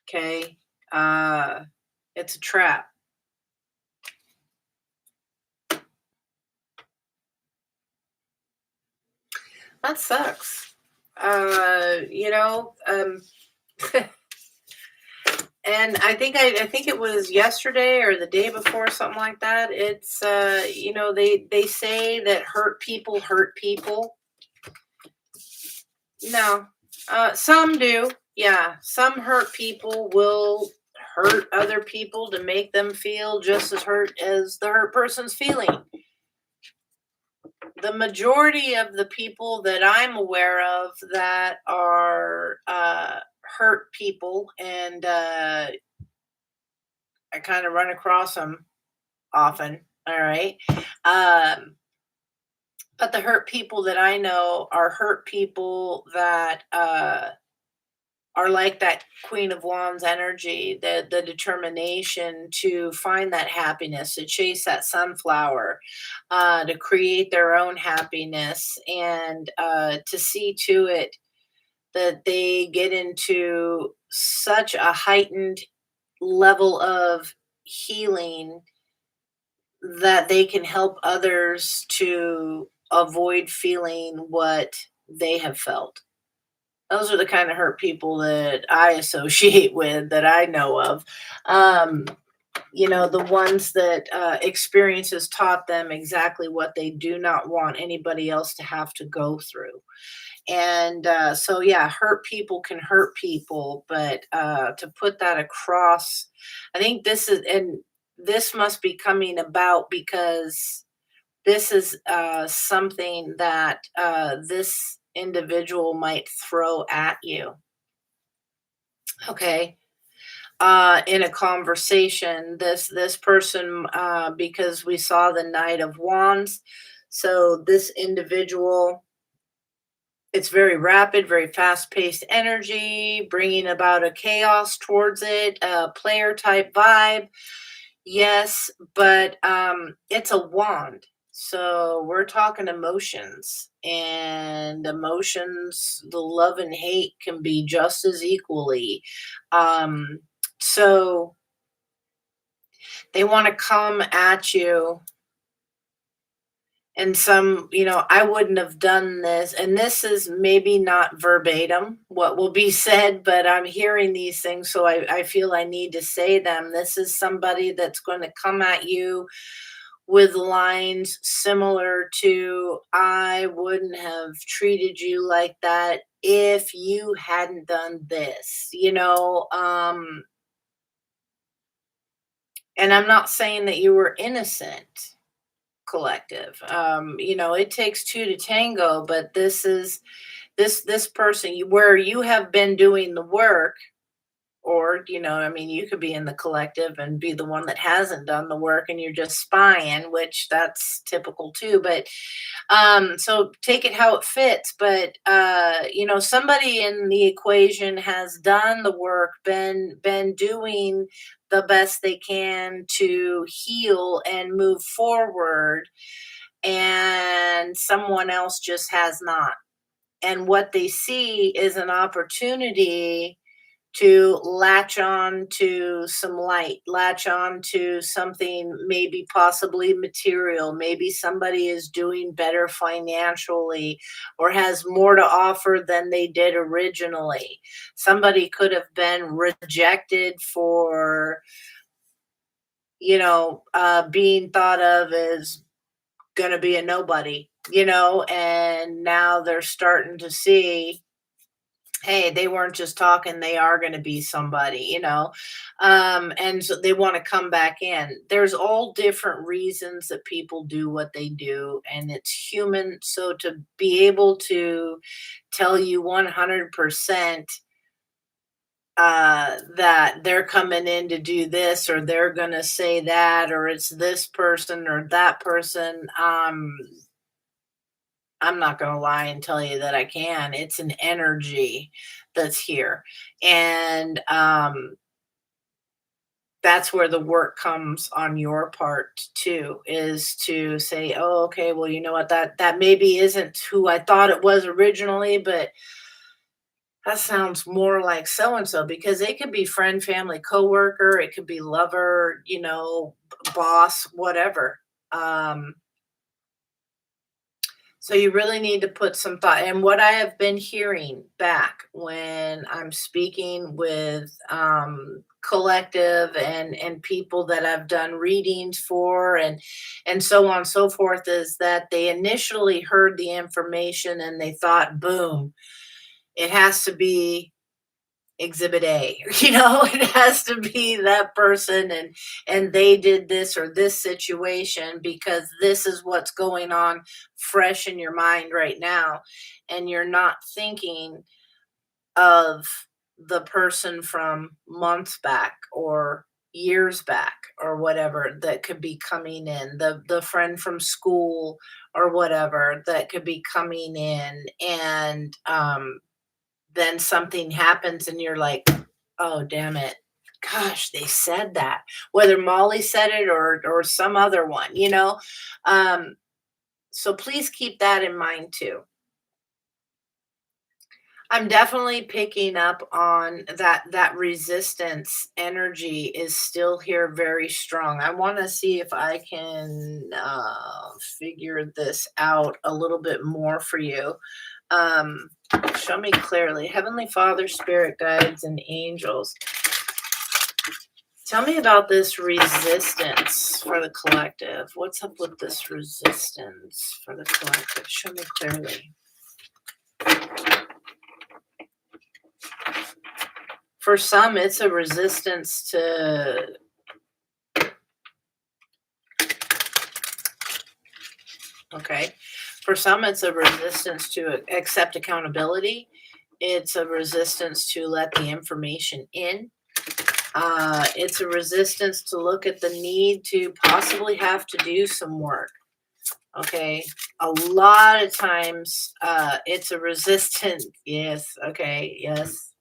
Okay? It's a trap. That sucks. You know, and I think it was yesterday or the day before, something like that. It's you know, they say that hurt people hurt people. No, some do. Yeah, some hurt people will hurt other people to make them feel just as hurt as the hurt person's feeling. The majority of the people that I'm aware of that are hurt people, and I kind of run across them often. All right. Um, but the hurt people that I know are hurt people that are like that Queen of Wands energy, the determination to find that happiness, to chase that sunflower, to create their own happiness, and to see to it that they get into such a heightened level of healing that they can help others to avoid feeling what they have felt. Those are the kind of hurt people that I associate with, that I know of. Um, you know, the ones that experiences taught them exactly what they do not want anybody else to have to go through. And so, yeah, hurt people can hurt people, but to put that across, I think this must be coming about because this is something that this individual might throw at you. Okay. In a conversation, this person, because we saw the Knight of Wands, so this individual, it's very rapid, very fast-paced energy, bringing about a chaos towards it, a player type vibe. Yes, but it's a wand. So we're talking emotions, and emotions, the love and hate can be just as equally. Um, so they want to come at you, and some, you know, I wouldn't have done this, and this is maybe not verbatim what will be said, but I'm hearing these things, so I feel I need to say them. This is somebody that's going to come at you with lines similar to, I wouldn't have treated you like that if you hadn't done this, you know. And I'm not saying that you were innocent, collective. You know, it takes two to tango, but this person, where you have been doing the work, or, you know, I mean, you could be in the collective and be the one that hasn't done the work and you're just spying, which that's typical too. But so take it how it fits. But you know, somebody in the equation has done the work, been doing the best they can to heal and move forward, and someone else just has not. And what they see is an opportunity to latch on to some light, latch on to something, maybe possibly material. Maybe somebody is doing better financially or has more to offer than they did originally. Somebody could have been rejected for, you know, being thought of as going to be a nobody, you know, and now they're starting to see, hey, they weren't just talking, they are going to be somebody, you know. And so they want to come back in. There's all different reasons that people do what they do, and it's human. So to be able to tell you 100% that they're coming in to do this, or they're going to say that, or it's this person or that person, I'm not going to lie and tell you that I can. It's an energy that's here. And that's where the work comes on your part too, is to say, oh, okay, well, you know what, that maybe isn't who I thought it was originally, but that sounds more like so and so, because it could be friend, family, coworker, it could be lover, you know, boss, whatever. Um So you really need to put some thought. And what I have been hearing back when I'm speaking with collective and people that I've done readings for and so on and so forth is that they initially heard the information and they thought, boom, it has to be exhibit A. It has to be that person and they did this or this situation because this is what's going on fresh in your mind right now. And you're not thinking of the person from months back or years back or whatever that could be coming in, the friend from school or whatever that could be coming in. And then something happens and you're like, oh, damn it. Gosh, they said that. Whether Molly said it or some other one. So please keep that in mind too. I'm definitely picking up on that resistance energy is still here very strong. I want to see if I can figure this out a little bit more for you. Um, Show me clearly. Heavenly Father, Spirit Guides, and Angels. Tell me about this resistance for the collective. What's up with this resistance for the collective? Show me clearly. For some, it's a resistance to okay. For some, it's a resistance to accept accountability. It's a resistance to let the information in. It's a resistance to look at the need to possibly have to do some work. Okay. A lot of times, it's a resistance. Yes. Okay. Yes.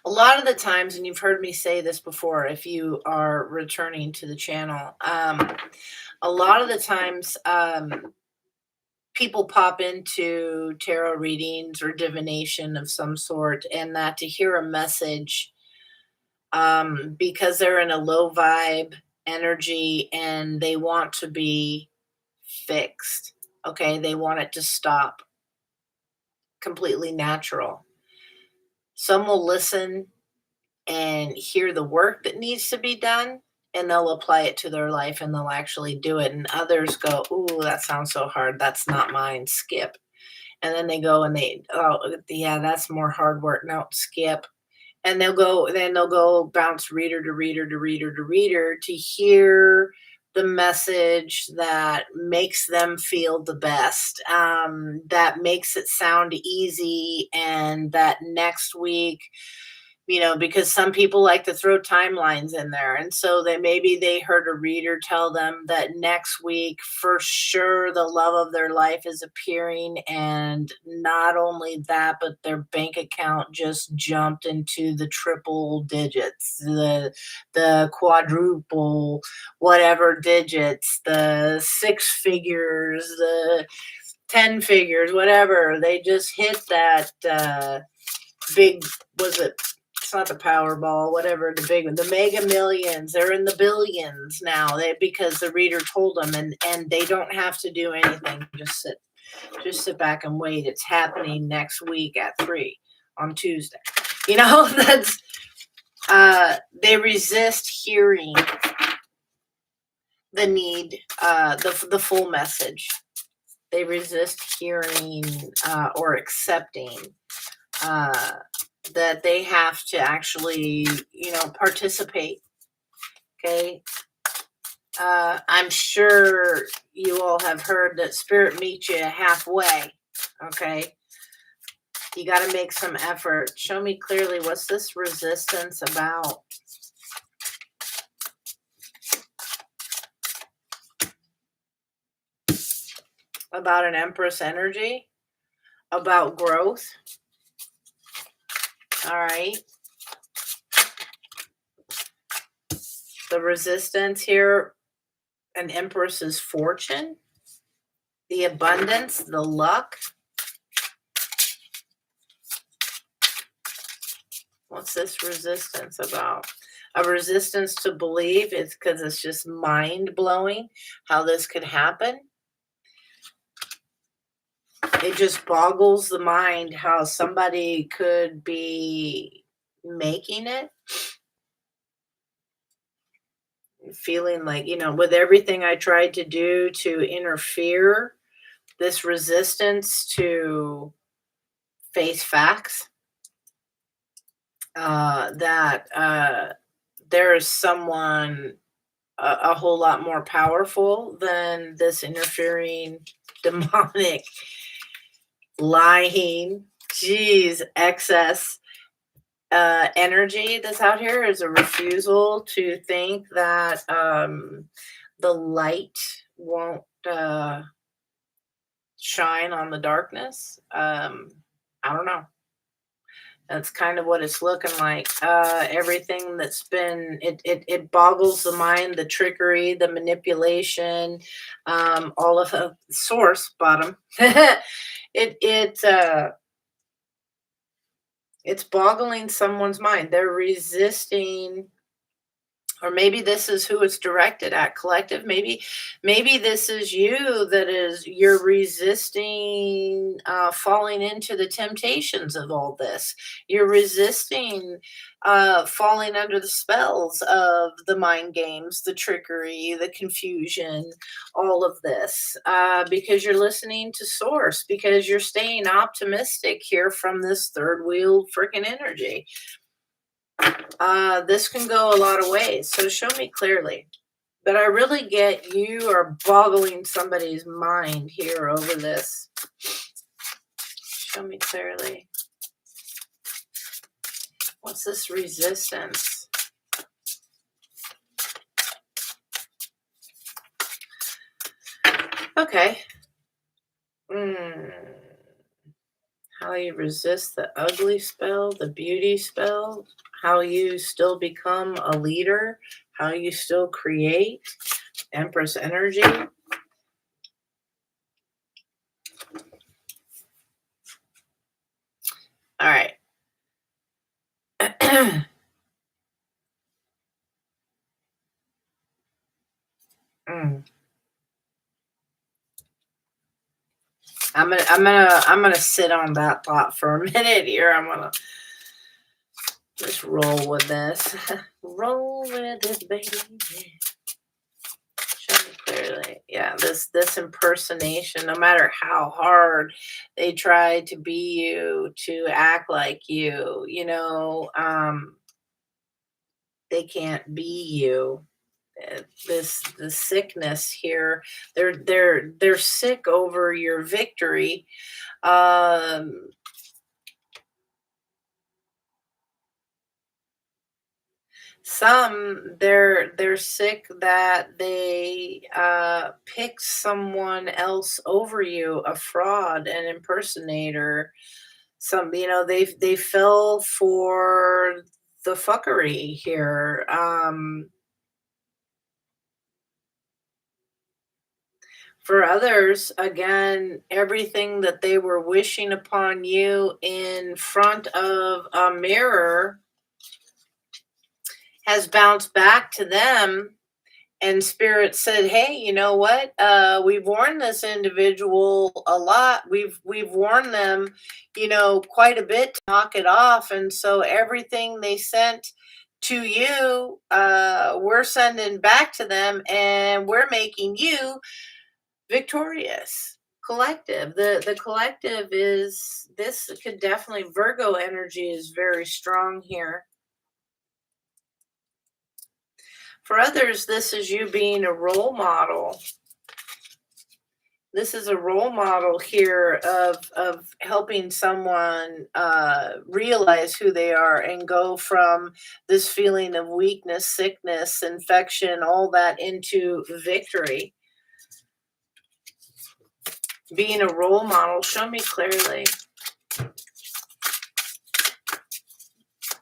A lot of the times, and you've heard me say this before, if you are returning to the channel, a lot of the times, people pop into tarot readings or divination of some sort, and that to hear a message, because they're in a low vibe energy and they want to be fixed. Okay, they want it to stop completely natural. Some will listen and hear the work that needs to be done and they'll apply it to their life and they'll actually do it. And others go, ooh, that sounds so hard. That's not mine. Skip. And then they go and oh, yeah, that's more hard work. No, skip. And they'll go bounce reader to reader to reader to reader to hear the message that makes them feel the best, that makes it sound easy, and that next week, because some people like to throw timelines in there. And so maybe they heard a reader tell them that next week, for sure, the love of their life is appearing. And not only that, but their bank account just jumped into the triple digits, the quadruple, whatever digits, the six figures, the 10 figures, whatever. They just hit that big, was it? It's not the Powerball, whatever the big one, the Mega Millions. They're in the billions now. Because the reader told them, and they don't have to do anything. Just sit back and wait. It's happening next week at 3 on Tuesday. That's they resist hearing the need, the full message. They resist hearing or accepting that they have to actually, participate. Okay. I'm sure you all have heard that spirit meets you halfway. Okay. You got to make some effort. Show me clearly, what's this resistance about? About an Empress energy? About growth? All right. The resistance here, an Empress's fortune, the abundance, the luck. What's this resistance about? a resistance to believe. It's because it's just mind blowing how this could happen. It just boggles the mind how somebody could be making it, feeling like, with everything I tried to do to interfere, this resistance to face facts, that there is someone a whole lot more powerful than this interfering demonic lying, excess energy that's out here. Is a refusal to think that the light won't shine on the darkness. I don't know. That's kind of what it's looking like. Everything that's been, it boggles the mind, the trickery, the manipulation, all of the source bottom. It's boggling someone's mind. They're resisting, or maybe this is who it's directed at, collective. Maybe this is you, you're resisting falling into the temptations of all this. You're resisting falling under the spells of the mind games, the trickery, the confusion, all of this, because you're listening to source, because you're staying optimistic here from this third wheel freaking energy. This can go a lot of ways, so show me clearly. But I really get you are boggling somebody's mind here over this. Show me clearly. What's this resistance? Okay. How you resist the ugly spell, the beauty spell, how you still become a leader, how you still create. Empress energy. All right. I'm gonna sit on that thought for a minute here. I'm gonna just roll with this. Roll with it, baby. Show me clearly. Yeah, this impersonation, no matter how hard they try to be you, to act like you, they can't be you. The sickness here, they're sick over your victory. Some they're sick that they picked someone else over you, a fraud, an impersonator. Some, they fell for the fuckery here. For others, again, everything that they were wishing upon you in front of a mirror has bounced back to them, and spirit said, hey, you know what, we've warned this individual a lot. We've warned them, quite a bit to knock it off. And so everything they sent to you, we're sending back to them, and we're making you victorious. Collective, the collective is, this could definitely, Virgo energy is very strong here. For others, this is you being a role model. This is a role model here of helping someone realize who they are and go from this feeling of weakness, sickness, infection, all that into victory. Being a role model, show me clearly.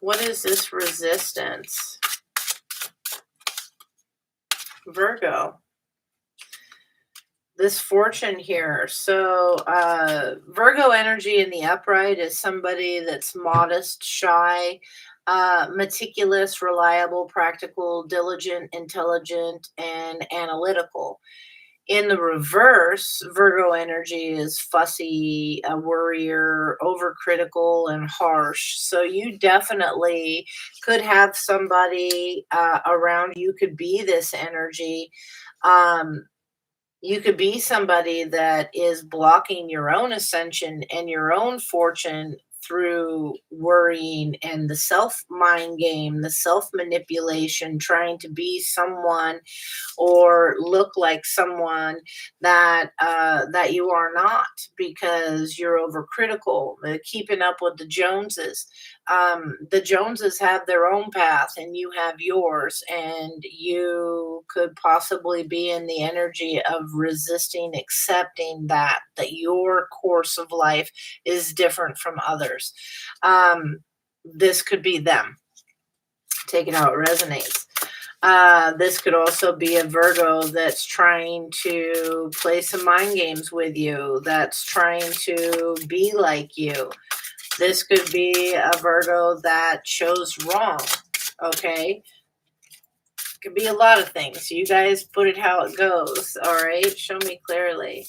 What is this resistance? Virgo. This fortune here. So Virgo energy in the upright is somebody that's modest, shy, meticulous, reliable, practical, diligent, intelligent, and analytical. In the reverse, Virgo energy is fussy, a worrier, overcritical, and harsh. So you definitely could have somebody around you, could be this energy. Um, you could be somebody that is blocking your own ascension and your own fortune through worrying and the self mind game, the self manipulation, trying to be someone or look like someone that you are not, because you're overcritical, keeping up with the Joneses. The Joneses have their own path and you have yours, and you could possibly be in the energy of resisting accepting that your course of life is different from others. This could be them. Take it how it resonates. This could also be a Virgo that's trying to play some mind games with you, that's trying to be like you. This could be a Virgo that chose wrong. Okay. Could be a lot of things. You guys put it how it goes. All right. Show me clearly.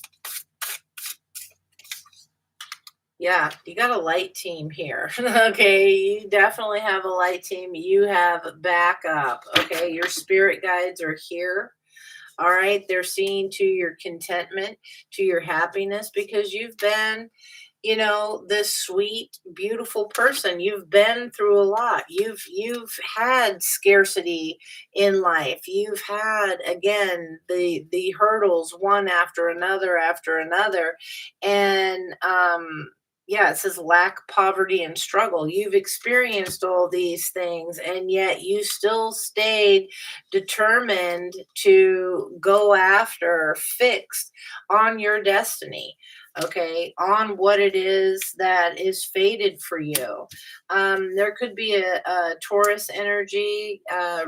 Yeah, you got a light team here. Okay, you definitely have a light team. You have backup. Okay, your spirit guides are here. All right, they're seeing to your contentment, to your happiness, because you've been, this sweet, beautiful person. You've been through a lot. You've had scarcity in life. You've had, again, the hurdles one after another. And yeah, it says lack, poverty, and struggle. You've experienced all these things, and yet you still stayed determined to go after, fixed on your destiny. Okay, on what it is that is fated for you. There could be a Taurus energy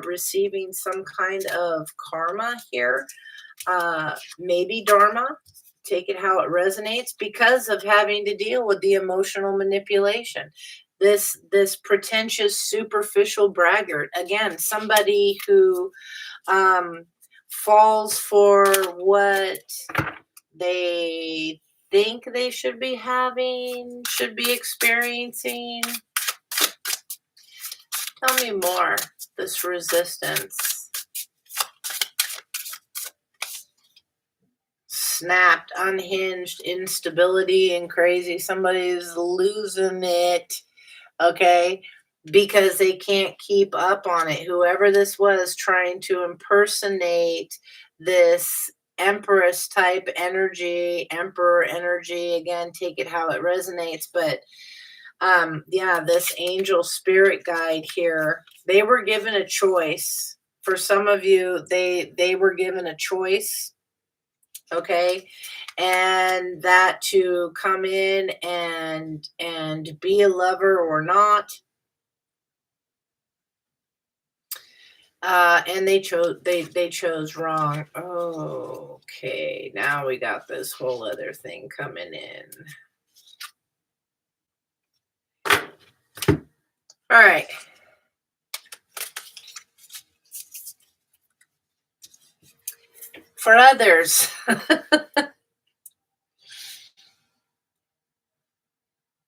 receiving some kind of karma here, maybe dharma. Take it how it resonates, because of having to deal with the emotional manipulation. This pretentious, superficial braggart. Again, somebody who falls for what they think they should be having, should be experiencing. Tell me more. This resistance. Snapped, unhinged, instability, and crazy. Somebody's losing it. Okay, because they can't keep up on it. Whoever this was trying to impersonate this empress type energy, emperor energy, again, take it how it resonates. But yeah, this angel spirit guide here, they were given a choice. For some of you, they were given a choice. Okay, and that to come in and be a lover or not. And they chose wrong. Okay, now we got this whole other thing coming in. All right. For others,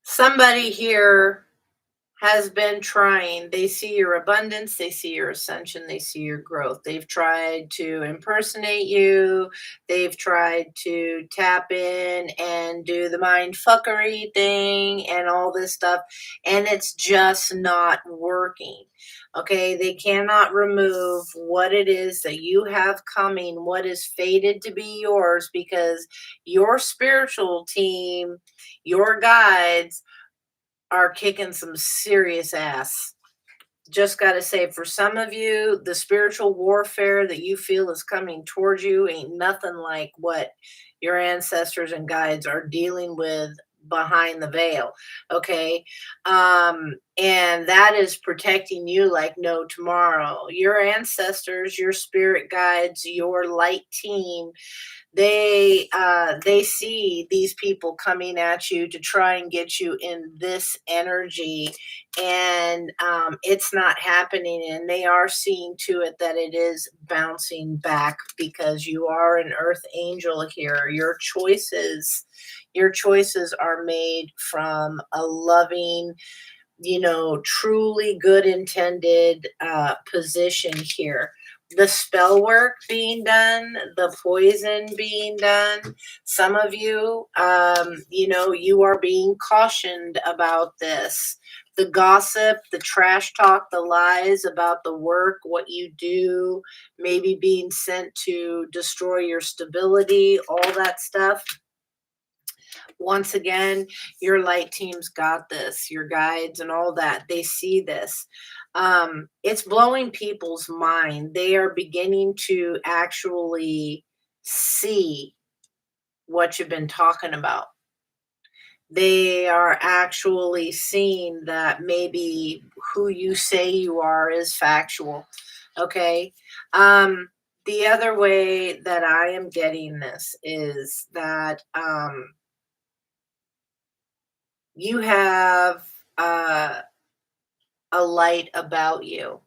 somebody here has been trying. They see your abundance, they see your ascension, they see your growth. They've tried to impersonate you. They've tried to tap in and do the mind fuckery thing and all this stuff, and it's just not working. Okay, they cannot remove what it is that you have coming, what is fated to be yours, because your spiritual team, your guides, are kicking some serious ass. Just got to say, for some of you, the spiritual warfare that you feel is coming towards you ain't nothing like what your ancestors and guides are dealing with behind the veil. Okay. And that is protecting you like no tomorrow. Your ancestors, your spirit guides, your light team, they see these people coming at you to try and get you in this energy, and it's not happening, and they are seeing to it that it is bouncing back because you are an earth angel here. Your choices are made from a loving, truly good intended position here. The spell work being done, the poison being done. Some of you, you are being cautioned about this. The gossip, the trash talk, the lies about the work, what you do, maybe being sent to destroy your stability, all that stuff. Once again, your light team's got this, your guides and all that. They see this. It's blowing people's mind. They are beginning to actually see what you've been talking about. They are actually seeing that maybe who you say you are is factual. Okay. The other way that I am getting this is that you have uh, a light about you.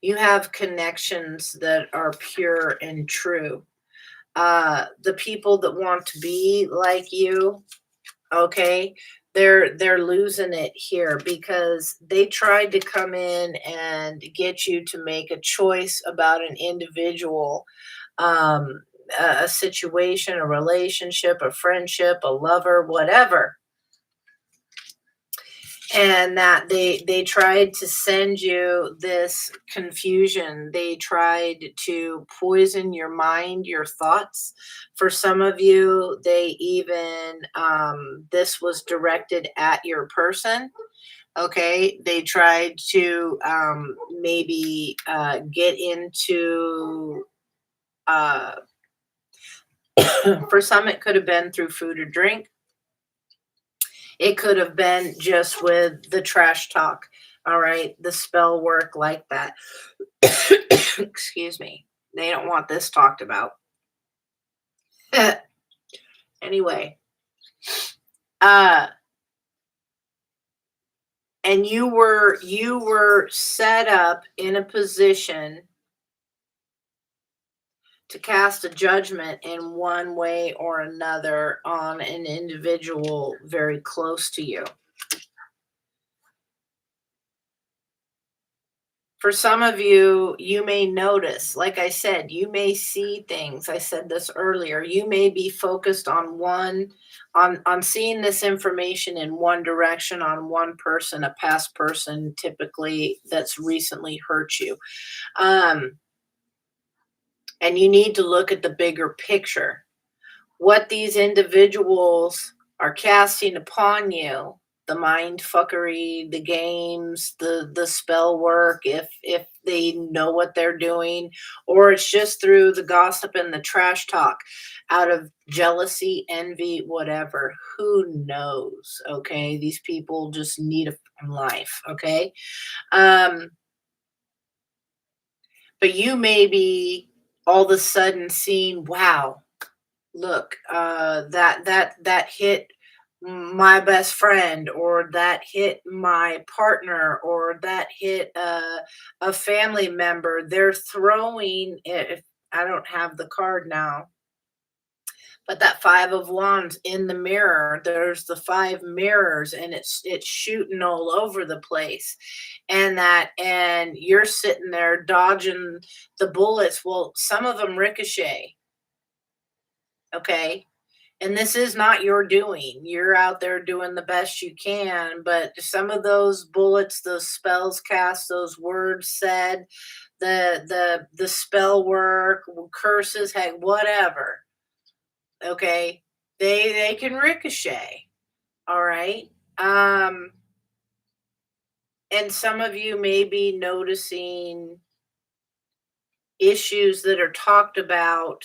You have connections that are pure and true. The people that want to be like you, okay, they're losing it here because they tried to come in and get you to make a choice about an individual, a situation, a relationship, a friendship, a lover, whatever, and that they tried to send you this confusion. They tried to poison your mind, your thoughts. For some of you, they even this was directed at your person. Okay, they tried to maybe get into uh, for some it could have been through food or drink. It could have been just with the trash talk. All right. The spell work like that. Excuse me. They don't want this talked about. Anyway, uh and you were set up in a position to cast a judgment in one way or another on an individual very close to you. For some of you, you may notice, like I said, you may see things. I said this earlier. You may be focused on on seeing this information in one direction, on one person, a past person, typically that's recently hurt you. Um, and you need to look at the bigger picture. What these individuals are casting upon you, the mind fuckery, the games, the spell work, if they know what they're doing, or it's just through the gossip and the trash talk out of jealousy, envy, whatever. Who knows? Okay. These people just need a life. Okay. Um, but you may be all of a sudden seeing, wow, look, that hit my best friend, or that hit my partner, or that hit a family member. They're throwing, if I don't have the card now, but that five of wands in the mirror, there's the five mirrors, and it's shooting all over the place, and you're sitting there dodging the bullets. Well, some of them ricochet. Okay. And this is not your doing. You're out there doing the best you can, but some of those bullets, those spells cast, those words said, the spell work, curses, heck, whatever. Okay, they can ricochet. All right. Um, and some of you may be noticing issues that are talked about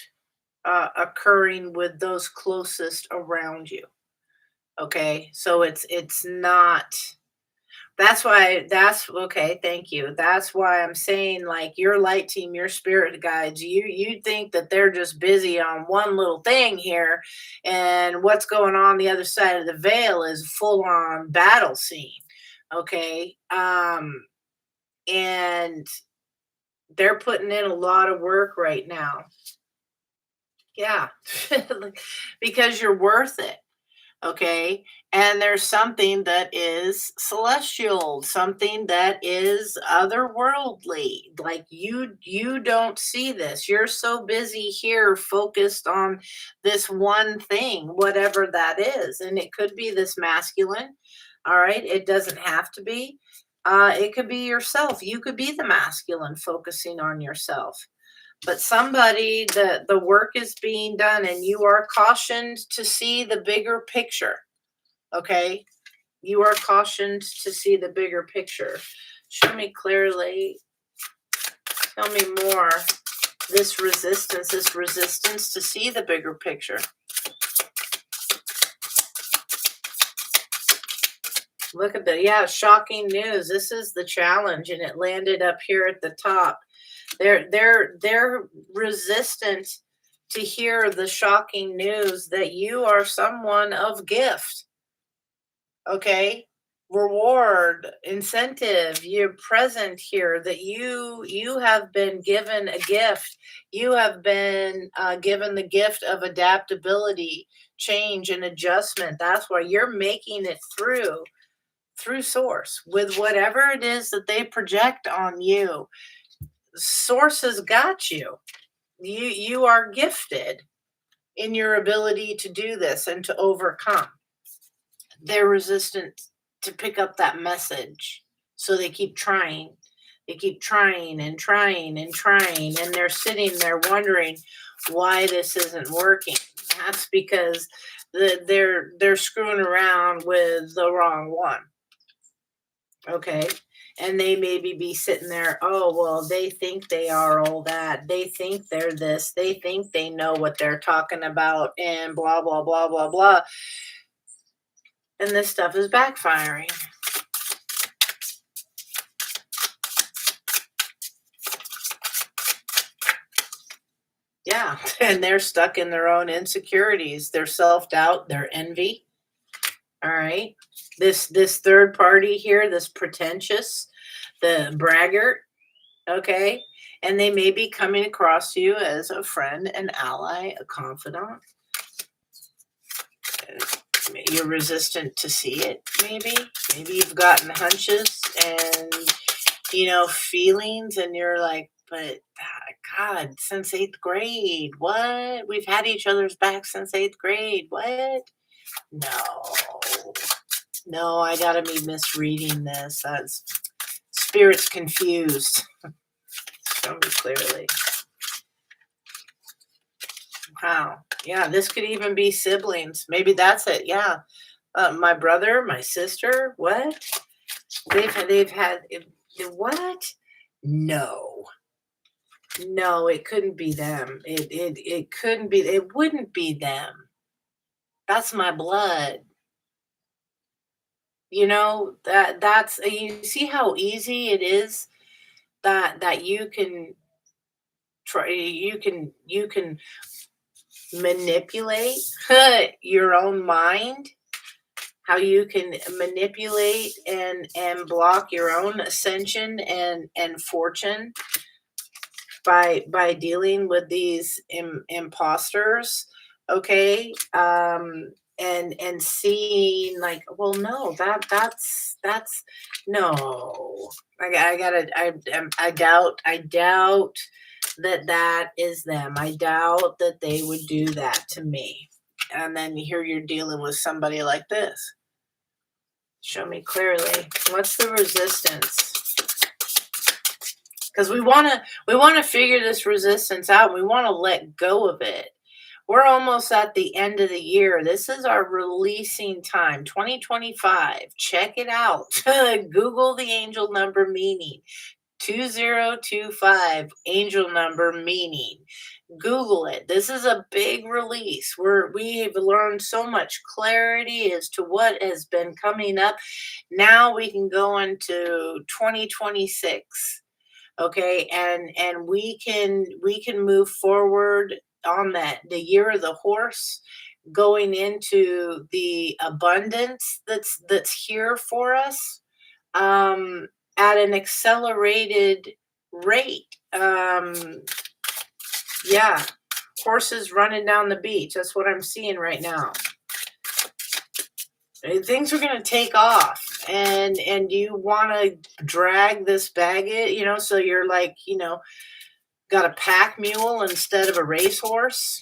occurring with those closest around you. Okay, so it's not That's why that's okay, thank you. That's why I'm saying, like, your light team, your spirit guides, you think that they're just busy on one little thing here, and what's going on the other side of the veil is full on battle scene. Okay. And they're putting in a lot of work right now. Yeah. Because you're worth it. Okay, and there's something that is celestial, something that is otherworldly. Like, you don't see this, you're so busy here focused on this one thing, whatever that is, and it could be this masculine. All right, it doesn't have to be. It could be yourself. You could be the masculine focusing on yourself, but somebody, the work is being done and you are cautioned to see the bigger picture. Okay, you are cautioned to see the bigger picture. Show me clearly, tell me more. This resistance to see the bigger picture. Look at the, yeah, shocking news. This is the challenge, and it landed up here at the top. They're resistant to hear the shocking news that you are someone of gift. Okay, reward, incentive, you're present here, that you have been given a gift. You have been given the gift of adaptability, change, and adjustment. That's why you're making it through source with whatever it is that they project on you. Source has got you. You are gifted in your ability to do this and to overcome. They're resistant to pick up that message. So they keep trying. They keep trying and trying and trying. And they're sitting there wondering why this isn't working. That's because they're screwing around with the wrong one. Okay. And they maybe be sitting there, oh, well, they think they are all that. They think they're this. They think they know what they're talking about, and blah, blah, blah, blah, blah. And this stuff is backfiring. Yeah. And they're stuck in their own insecurities, their self-doubt, their envy. All right. This third party here, this pretentious, the braggart, okay? And they may be coming across to you as a friend, an ally, a confidant. You're resistant to see it, maybe. Maybe you've gotten hunches and, feelings, and you're like, but God, since eighth grade, what? We've had each other's back since eighth grade. What? No. No, I gotta be misreading this. That's spirit's confused. Show me clearly. Wow. Yeah, this could even be siblings. Maybe that's it. Yeah. My brother, my sister. What? They've had what? No. No, it couldn't be them. It couldn't be. It wouldn't be them. That's my blood. That's, you see how easy it is that you can try. You can manipulate your own mind, how you can manipulate and block your own ascension and fortune by dealing with these imposters. Okay. And seeing, like, well, no, that's no. I doubt that is them. I doubt that they would do that to me. And then here you're dealing with somebody like this. Show me clearly. What's the resistance? Because we want to figure this resistance out. We want to let go of it. We're almost at the end of the year. This is our releasing time, 2025. Check it out. Google the angel number meaning. 2025 angel number meaning. Google it. This is a big release. We've learned so much clarity as to what has been coming up. Now we can go into 2026. Okay, and we can move forward on that, the year of the horse, going into the abundance that's here for us, um at an accelerated rate. Yeah, horses running down the beach, that's what I'm seeing right now. Things are going to take off, and you want to drag this baggage, so you're like, got a pack mule instead of a racehorse,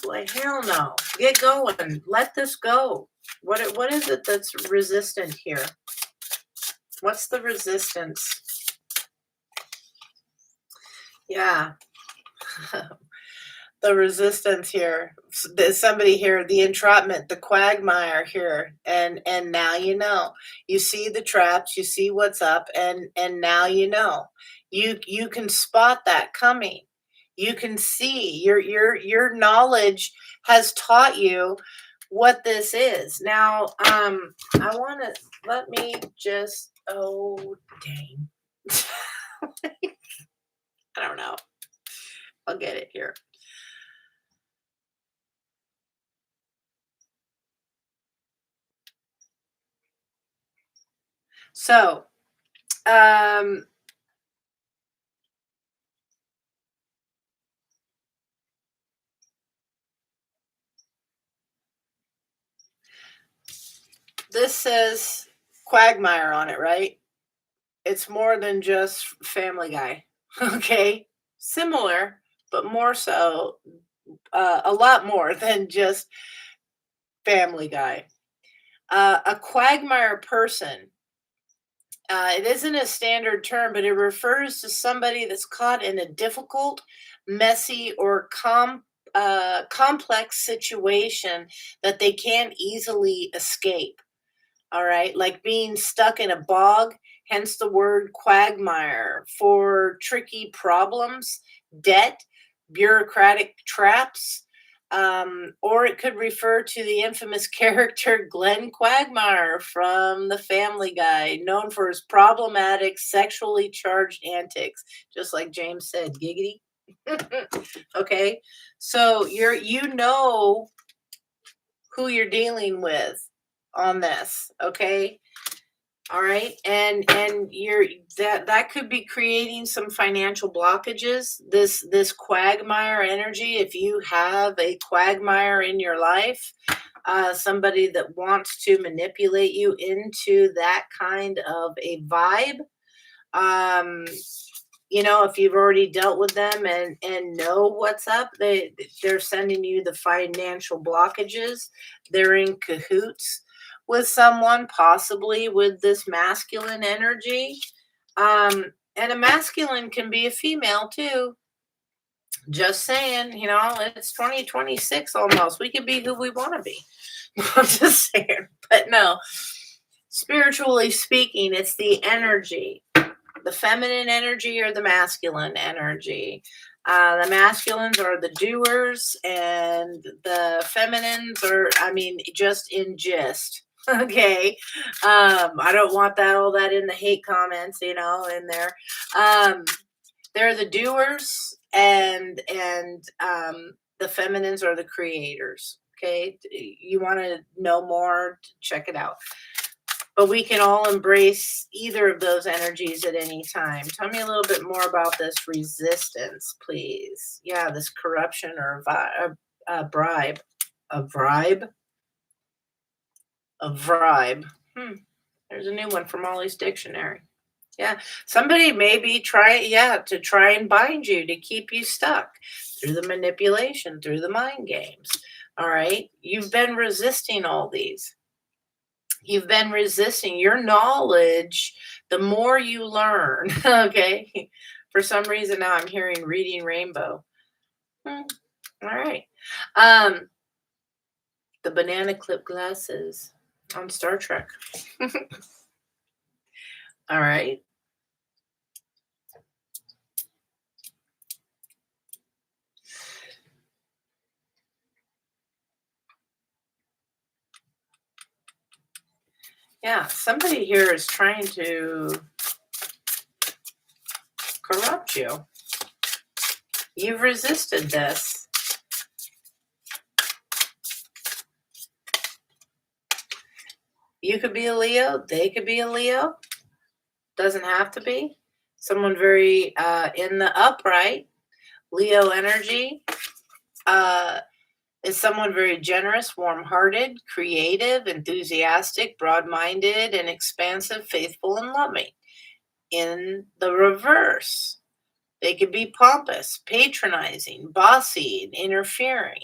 like, hell no, get going, let this go. What is it that's resistant here? What's the resistance? Yeah. The resistance here. There's somebody here, the entrapment, the quagmire here, and now you see the traps, you see what's up, and now you can spot that coming. You can see your knowledge has taught you what this is. Now, I want to let me just. Oh, dang. I don't know. I'll get it here. So, um, this says Quagmire on it, right? It's more than just Family Guy. Okay, similar, but more so, a lot more than just Family Guy. A quagmire person. It isn't a standard term, but it refers to somebody that's caught in a difficult, messy, or complex situation that they can't easily escape. All right, like being stuck in a bog, hence the word quagmire, for tricky problems, debt, bureaucratic traps, or it could refer to the infamous character Glenn Quagmire from The Family Guy, known for his problematic, sexually charged antics, just like James said, giggity. Okay, so who you're dealing with on this, okay? All right, and you're that could be creating some financial blockages. This quagmire energy, if you have a quagmire in your life, somebody that wants to manipulate you into that kind of a vibe, um if you've already dealt with them and know what's up, they're sending you the financial blockages. They're in cahoots with someone, possibly with this masculine energy. And a masculine can be a female too. Just saying, it's 2026 almost. We can be who we want to be. I'm just saying. But no, spiritually speaking, it's the energy, the feminine energy or the masculine energy. The masculines are the doers, and the feminines are, just in gist. Okay. I don't want all that in the hate comments, in there. They're the doers, and the feminines are the creators. Okay. You want to know more? Check it out. But we can all embrace either of those energies at any time. Tell me a little bit more about this resistance, please. Yeah, this corruption or a bribe. A bribe? A bribe. There's a new one from Molly's dictionary. Yeah, somebody maybe to try and bind you, to keep you stuck through the manipulation, through the mind games. All right, you've been resisting all these. You've been resisting your knowledge. The more you learn, okay. For some reason now I'm hearing reading rainbow. All right. The banana clip glasses on Star Trek. All right. Yeah, somebody here is trying to corrupt you. You've resisted this. You could be a Leo. They could be a Leo. Doesn't have to be. Someone very in the upright. Leo energy is someone very generous, warm-hearted, creative, enthusiastic, broad-minded, and expansive, faithful, and loving. In the reverse, they could be pompous, patronizing, bossy, and interfering.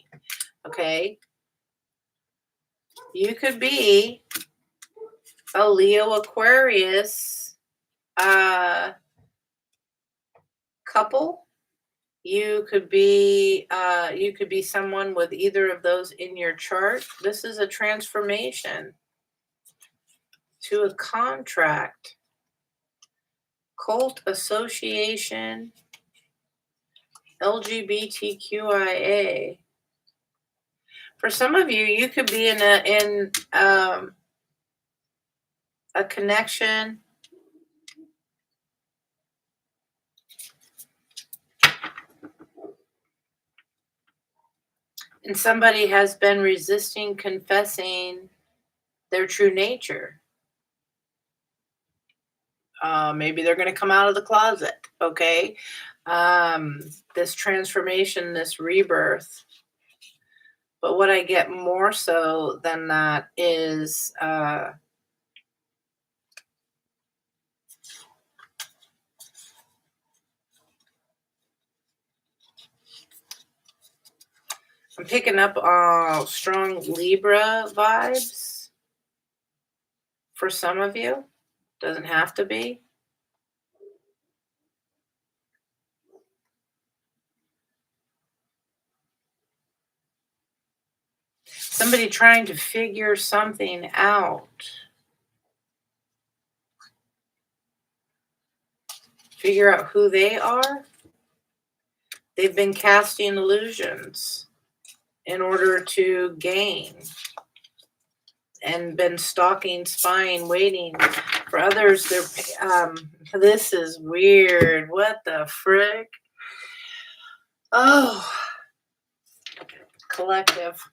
Okay? You could be a Leo Aquarius couple. You could be someone with either of those in your chart. This is a transformation to a contract, cult association, LGBTQIA. For some of you, you could be in a connection and somebody has been resisting confessing their true nature. Maybe they're going to come out of the closet, okay? This transformation, this rebirth. But what I get more so than that is I'm picking up strong Libra vibes for some of you. Doesn't have to be. Somebody trying to figure something out. Figure out who they are. They've been casting illusions in order to gain and been stalking, spying, waiting for others. This is weird. What the frick? Oh, collective.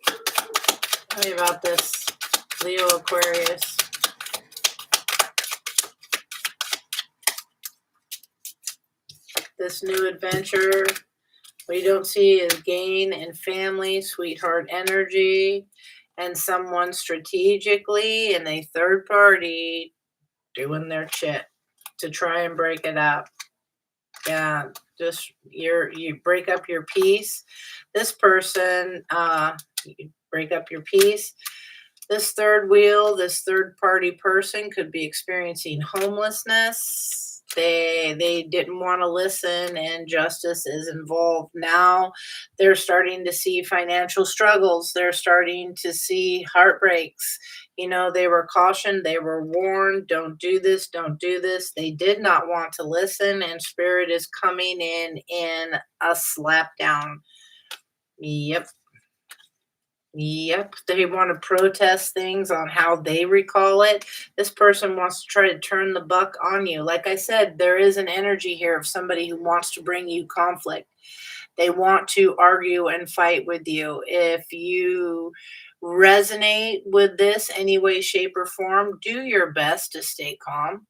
Tell me about this, Leo Aquarius. This new adventure, what you don't see is gain and family, sweetheart energy, and someone strategically and a third party doing their shit to try and break it up. Yeah, just you break up your peace. This person, you break up your peace. This third wheel, this third party person could be experiencing homelessness. They didn't want to listen, and justice is involved. Now they're starting to see financial struggles. They're starting to see heartbreaks. You know, they were cautioned, they were warned, don't do this, don't do this. They did not want to listen, and spirit is coming in a slap down. Yep. Yep, they want to protest things on how they recall it. This person wants to try to turn the buck on you. Like I said, there is an energy here of somebody who wants to bring you conflict. They want to argue and fight with you. If you resonate with this any way, shape, or form, do your best to stay calm.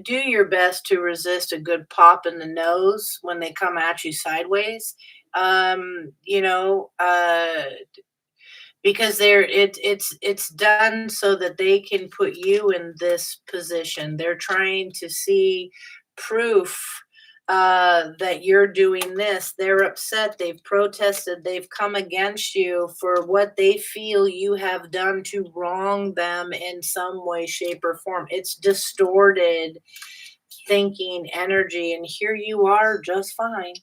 Do your best to resist a good pop in the nose when they come at you sideways. You know, because it's done so that they can put you in this position. They're trying to see proof that you're doing this. They're upset. They've protested. They've come against you for what they feel you have done to wrong them in some way, shape, or form. It's distorted thinking energy, and here you are just fine.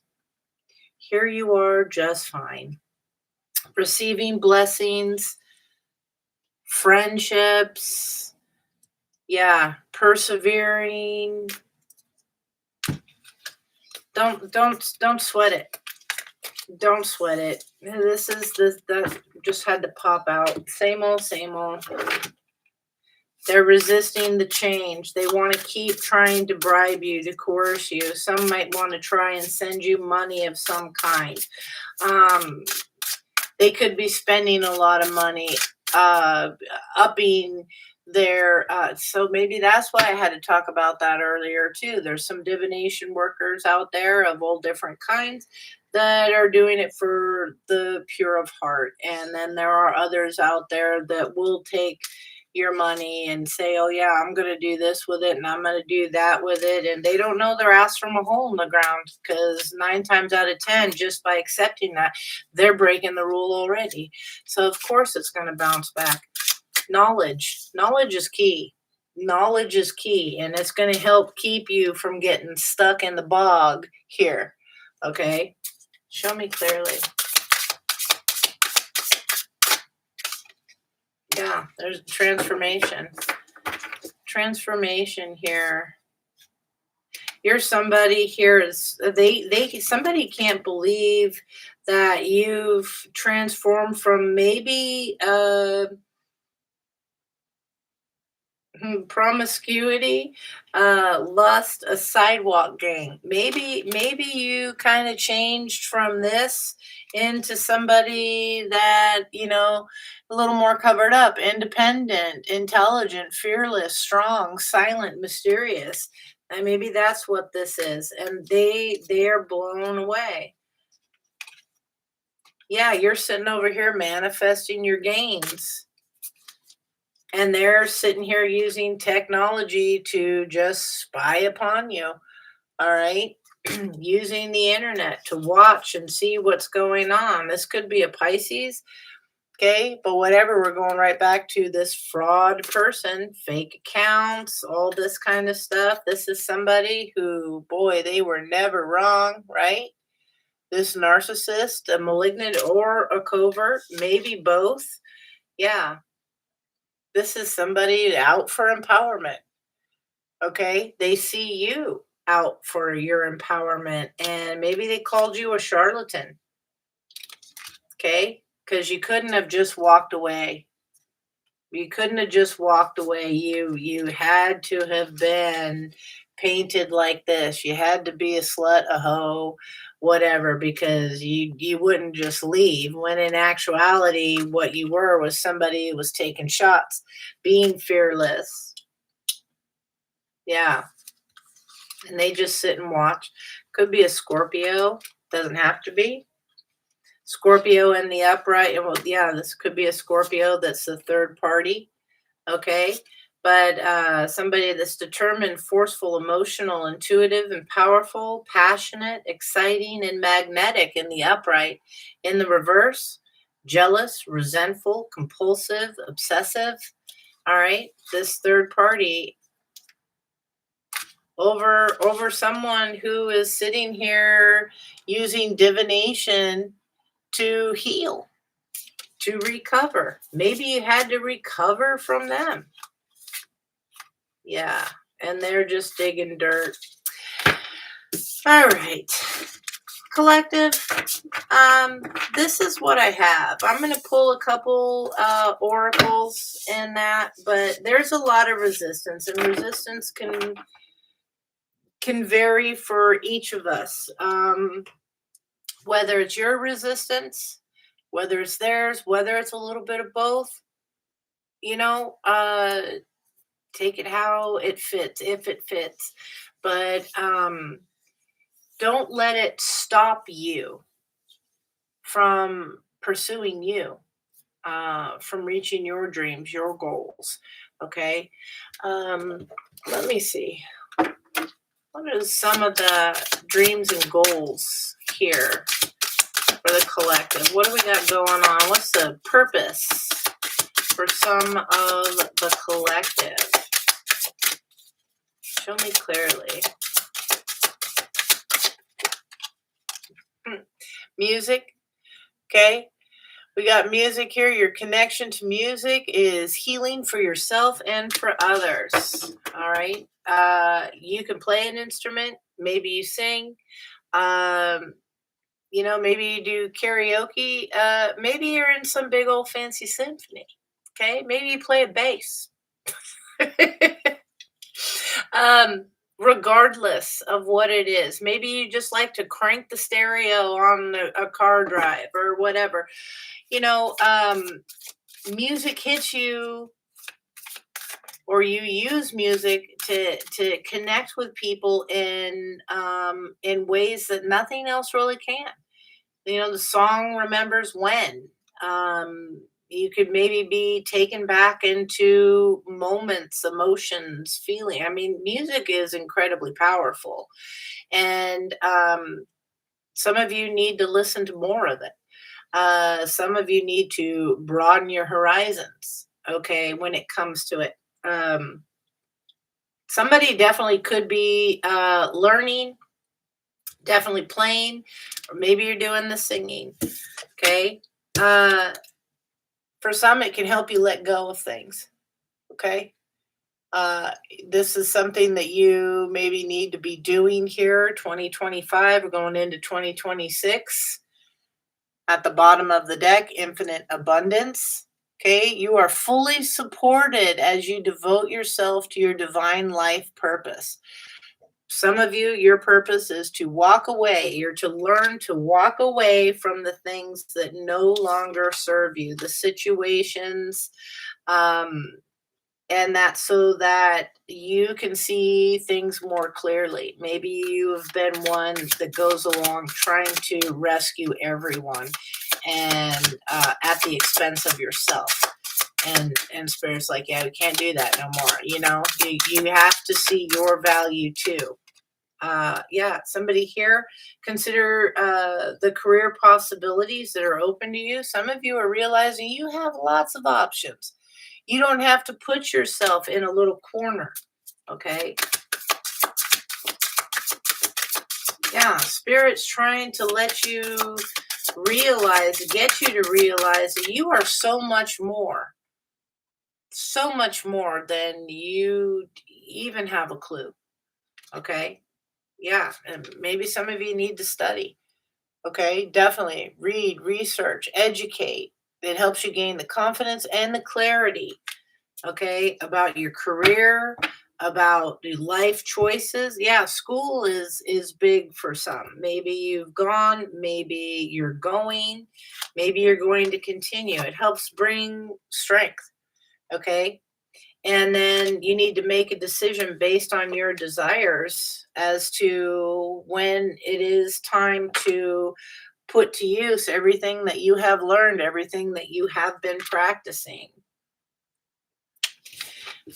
Here you are just fine. Receiving blessings, friendships, yeah, persevering. Don't sweat it. Don't sweat it. That just had to pop out. Same old, same old. They're resisting the change. They want to keep trying to bribe you, to coerce you. Some might want to try and send you money of some kind. Um, they could be spending a lot of money, uh, upping their. So maybe that's why I had to talk about that earlier too. There's some divination workers out there of all different kinds that are doing it for the pure of heart, and then there are others out there that will take your money and say, oh yeah, I'm going to do this with it and I'm going to do that with it, and they don't know their ass from a hole in the ground, because 9 times out of 10, just by accepting that, they're breaking the rule already. So of course it's going to bounce back. Knowledge is key. Knowledge is key, and it's going to help keep you from getting stuck in the bog here. Okay, show me clearly. Yeah, there's transformation. Transformation here. You're somebody here is they somebody can't believe that you've transformed from maybe promiscuity, lust, a sidewalk gang. Maybe you kind of changed from this into somebody that, a little more covered up, independent, intelligent, fearless, strong, silent, mysterious. And maybe that's what this is. And they're blown away. Yeah, you're sitting over here manifesting your gains. And they're sitting here using technology to just spy upon you. All right. Using the internet to watch and see what's going on. This could be a Pisces. Okay. But whatever, we're going right back to this fraud person, fake accounts, all this kind of stuff. This is somebody who, boy, they were never wrong, right? This narcissist, a malignant or a covert, maybe both. Yeah. This is somebody out for empowerment. Okay. They see you out for your empowerment, and maybe they called you a charlatan. Okay. Because you couldn't have just walked away. You couldn't have just walked away. You had to have been painted like this. You had to be a slut, a hoe, whatever, because you wouldn't just leave. When in actuality, what you were was somebody who was taking shots, being fearless. Yeah. And they just sit and watch. Could be a Scorpio. Doesn't have to be. Scorpio in the upright. Well, yeah, this could be a Scorpio that's the third party. Okay. But somebody that's determined, forceful, emotional, intuitive, and powerful, passionate, exciting, and magnetic in the upright. In the reverse, jealous, resentful, compulsive, obsessive. All right. This third party over someone who is sitting here using divination to heal, to recover. Maybe you had to recover from them. Yeah, and they're just digging dirt. All right, collective, this is what I have. I'm going to pull a couple oracles in that, but there's a lot of resistance, and resistance can vary for each of us. Whether it's your resistance, whether it's theirs, whether it's a little bit of both, take it how it fits, if it fits. But don't let it stop you from pursuing you, from reaching your dreams, your goals. Okay. Let me see. What are some of the dreams and goals here for the collective? What do we got going on? What's the purpose for some of the collective? Show me clearly. Music. Okay. We got music here. Your connection to music is healing for yourself and for others. All right. You can play an instrument. Maybe you sing. Maybe you do karaoke. Maybe you're in some big old fancy symphony. Okay. Maybe you play a bass. um, regardless of what it is. Maybe you just like to crank the stereo on a car drive or whatever. You know, music hits you, or you use music to connect with people in ways that nothing else really can. You know, the song remembers when. You could maybe be taken back into moments, emotions, feeling. I mean, music is incredibly powerful, and some of you need to listen to more of it. Some of you need to broaden your horizons. Okay, when it comes to it. Um, Somebody definitely could be learning, definitely playing, or maybe you're doing the singing. Okay. Uh, for some, it can help you let go of things. Okay. Uh, this is something that you maybe need to be doing here, 2025. We're going into 2026. At the bottom of the deck, infinite abundance. Okay. You are fully supported as you devote yourself to your divine life purpose. Some of you, your purpose is to walk away. You're to learn to walk away from the things that no longer serve you, the situations, um, and that's so that you can see things more clearly. Maybe you have been one that goes along trying to rescue everyone, and at the expense of yourself. And spirit's like, yeah, we can't do that no more. You know, you have to see your value too. Yeah, somebody here, consider the career possibilities that are open to you. Some of you are realizing you have lots of options. You don't have to put yourself in a little corner. Okay. Yeah, spirit's trying to let you realize, get you to realize that you are so much more than you even have a clue. Okay. Yeah, and maybe some of you need to study. Okay, definitely read, research, educate. It helps you gain the confidence and the clarity, okay, about your career, about the life choices. Yeah, school is big for some. Maybe you've gone, maybe you're going, maybe you're going to continue. It helps bring strength, okay? And then you need to make a decision based on your desires as to when it is time to put to use everything that you have learned, everything that you have been practicing.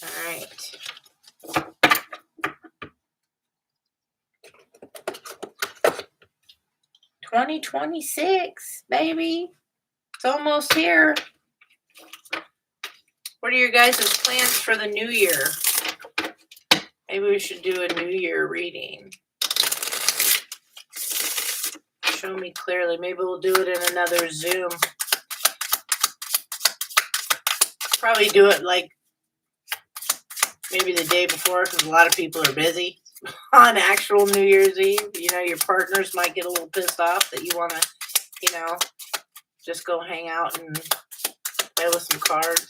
All right. 2026, baby. It's almost here. What are your guys' plans for the new year? Maybe we should do a new year reading. Show me clearly. Maybe we'll do it in another Zoom. Probably do it like maybe the day before because a lot of people are busy on actual New Year's Eve. You know, your partners might get a little pissed off that you want to, you know, just go hang out and play with some cards.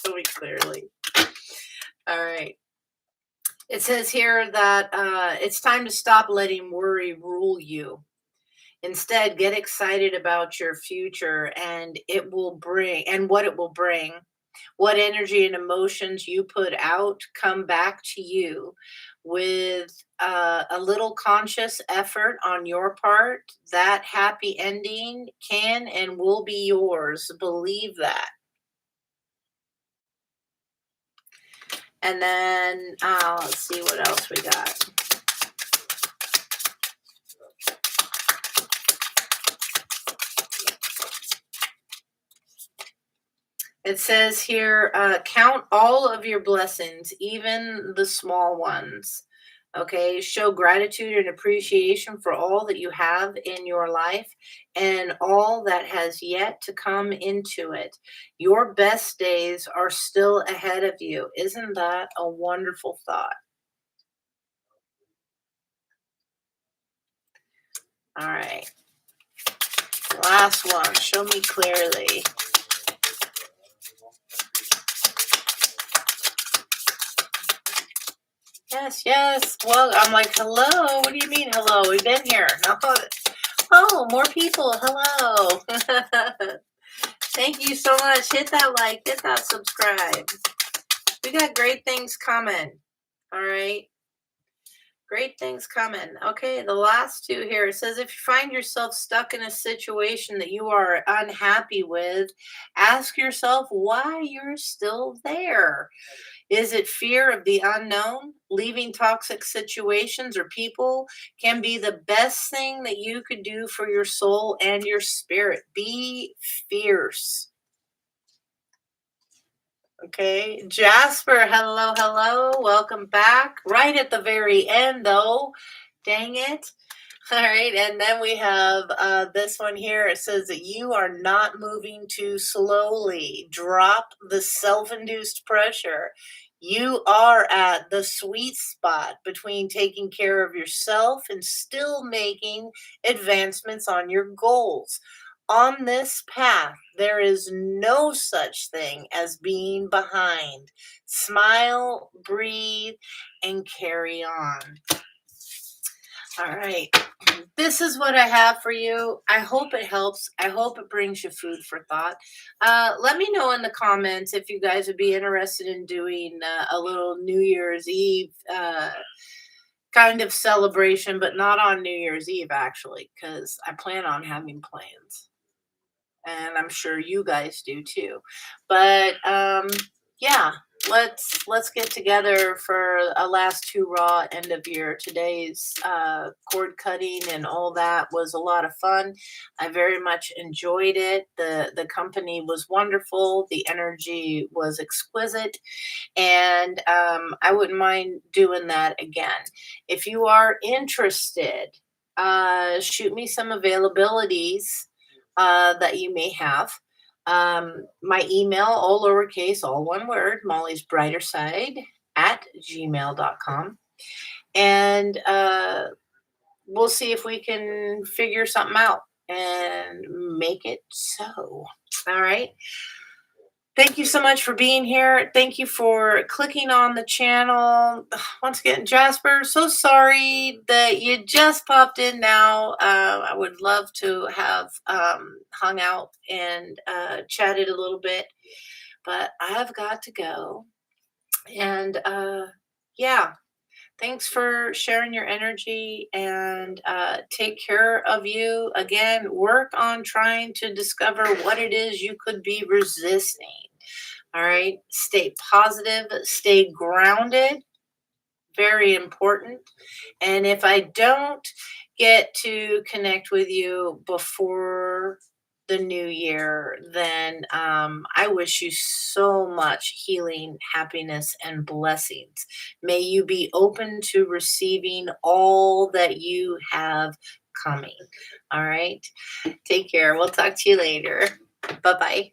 Show me clearly. All right. It says here that it's time to stop letting worry rule you. Instead, get excited about your future and it will bring, and what it will bring. What energy and emotions you put out come back to you with a little conscious effort on your part. That happy ending can and will be yours. Believe that. And then let's see what else we got. It says here, count all of your blessings, even the small ones. Okay, show gratitude and appreciation for all that you have in your life and all that has yet to come into it. Your best days are still ahead of you. Isn't that a wonderful thought? All right, last one. Show me clearly. Yes, yes. Well, I'm like, hello. What do you mean, hello? We've been here. No, oh, more people. Hello. Thank you so much. Hit that like, hit that subscribe. We got great things coming. All right. Great things coming. Okay, the last two here. It says if you find yourself stuck in a situation that you are unhappy with, ask yourself why you're still there. Is it fear of the unknown? Leaving toxic situations or people can be the best thing that you could do for your soul and your spirit. Be fierce. Okay. Jasper, hello, hello. Welcome back. Right at the very end, though. Dang it. All right, and then we have this one here. It says that you are not moving too slowly. Drop the self-induced pressure. You are at the sweet spot between taking care of yourself and still making advancements on your goals. On this path, there is no such thing as being behind. Smile, breathe, and carry on. All right. This is what I have for you. I hope it helps. I hope it brings you food for thought. Let me know in the comments if you guys would be interested in doing a little New Year's Eve kind of celebration, but not on New Year's Eve, actually, because I plan on having plans. And I'm sure you guys do too. But yeah, let's get together for a last two raw end of year. Today's cord cutting and all that was a lot of fun. I very much enjoyed it. The company was wonderful. The energy was exquisite, and I wouldn't mind doing that again. If you are interested, shoot me some availabilities that you may have. My email, all lowercase, all one word, MollysBrighterSide at gmail.com. And we'll see if we can figure something out and make it so. All right. Thank you so much for being here. Thank you for clicking on the channel. Once again, Jasper, so sorry that you just popped in now. I would love to have hung out and chatted a little bit, but I've got to go. And yeah, thanks for sharing your energy and take care of you. Again, work on trying to discover what it is you could be resisting. All right. Stay positive, stay grounded. Very important. And if I don't get to connect with you before the new year, then I wish you so much healing, happiness, and blessings. May you be open to receiving all that you have coming. All right. Take care. We'll talk to you later. Bye bye.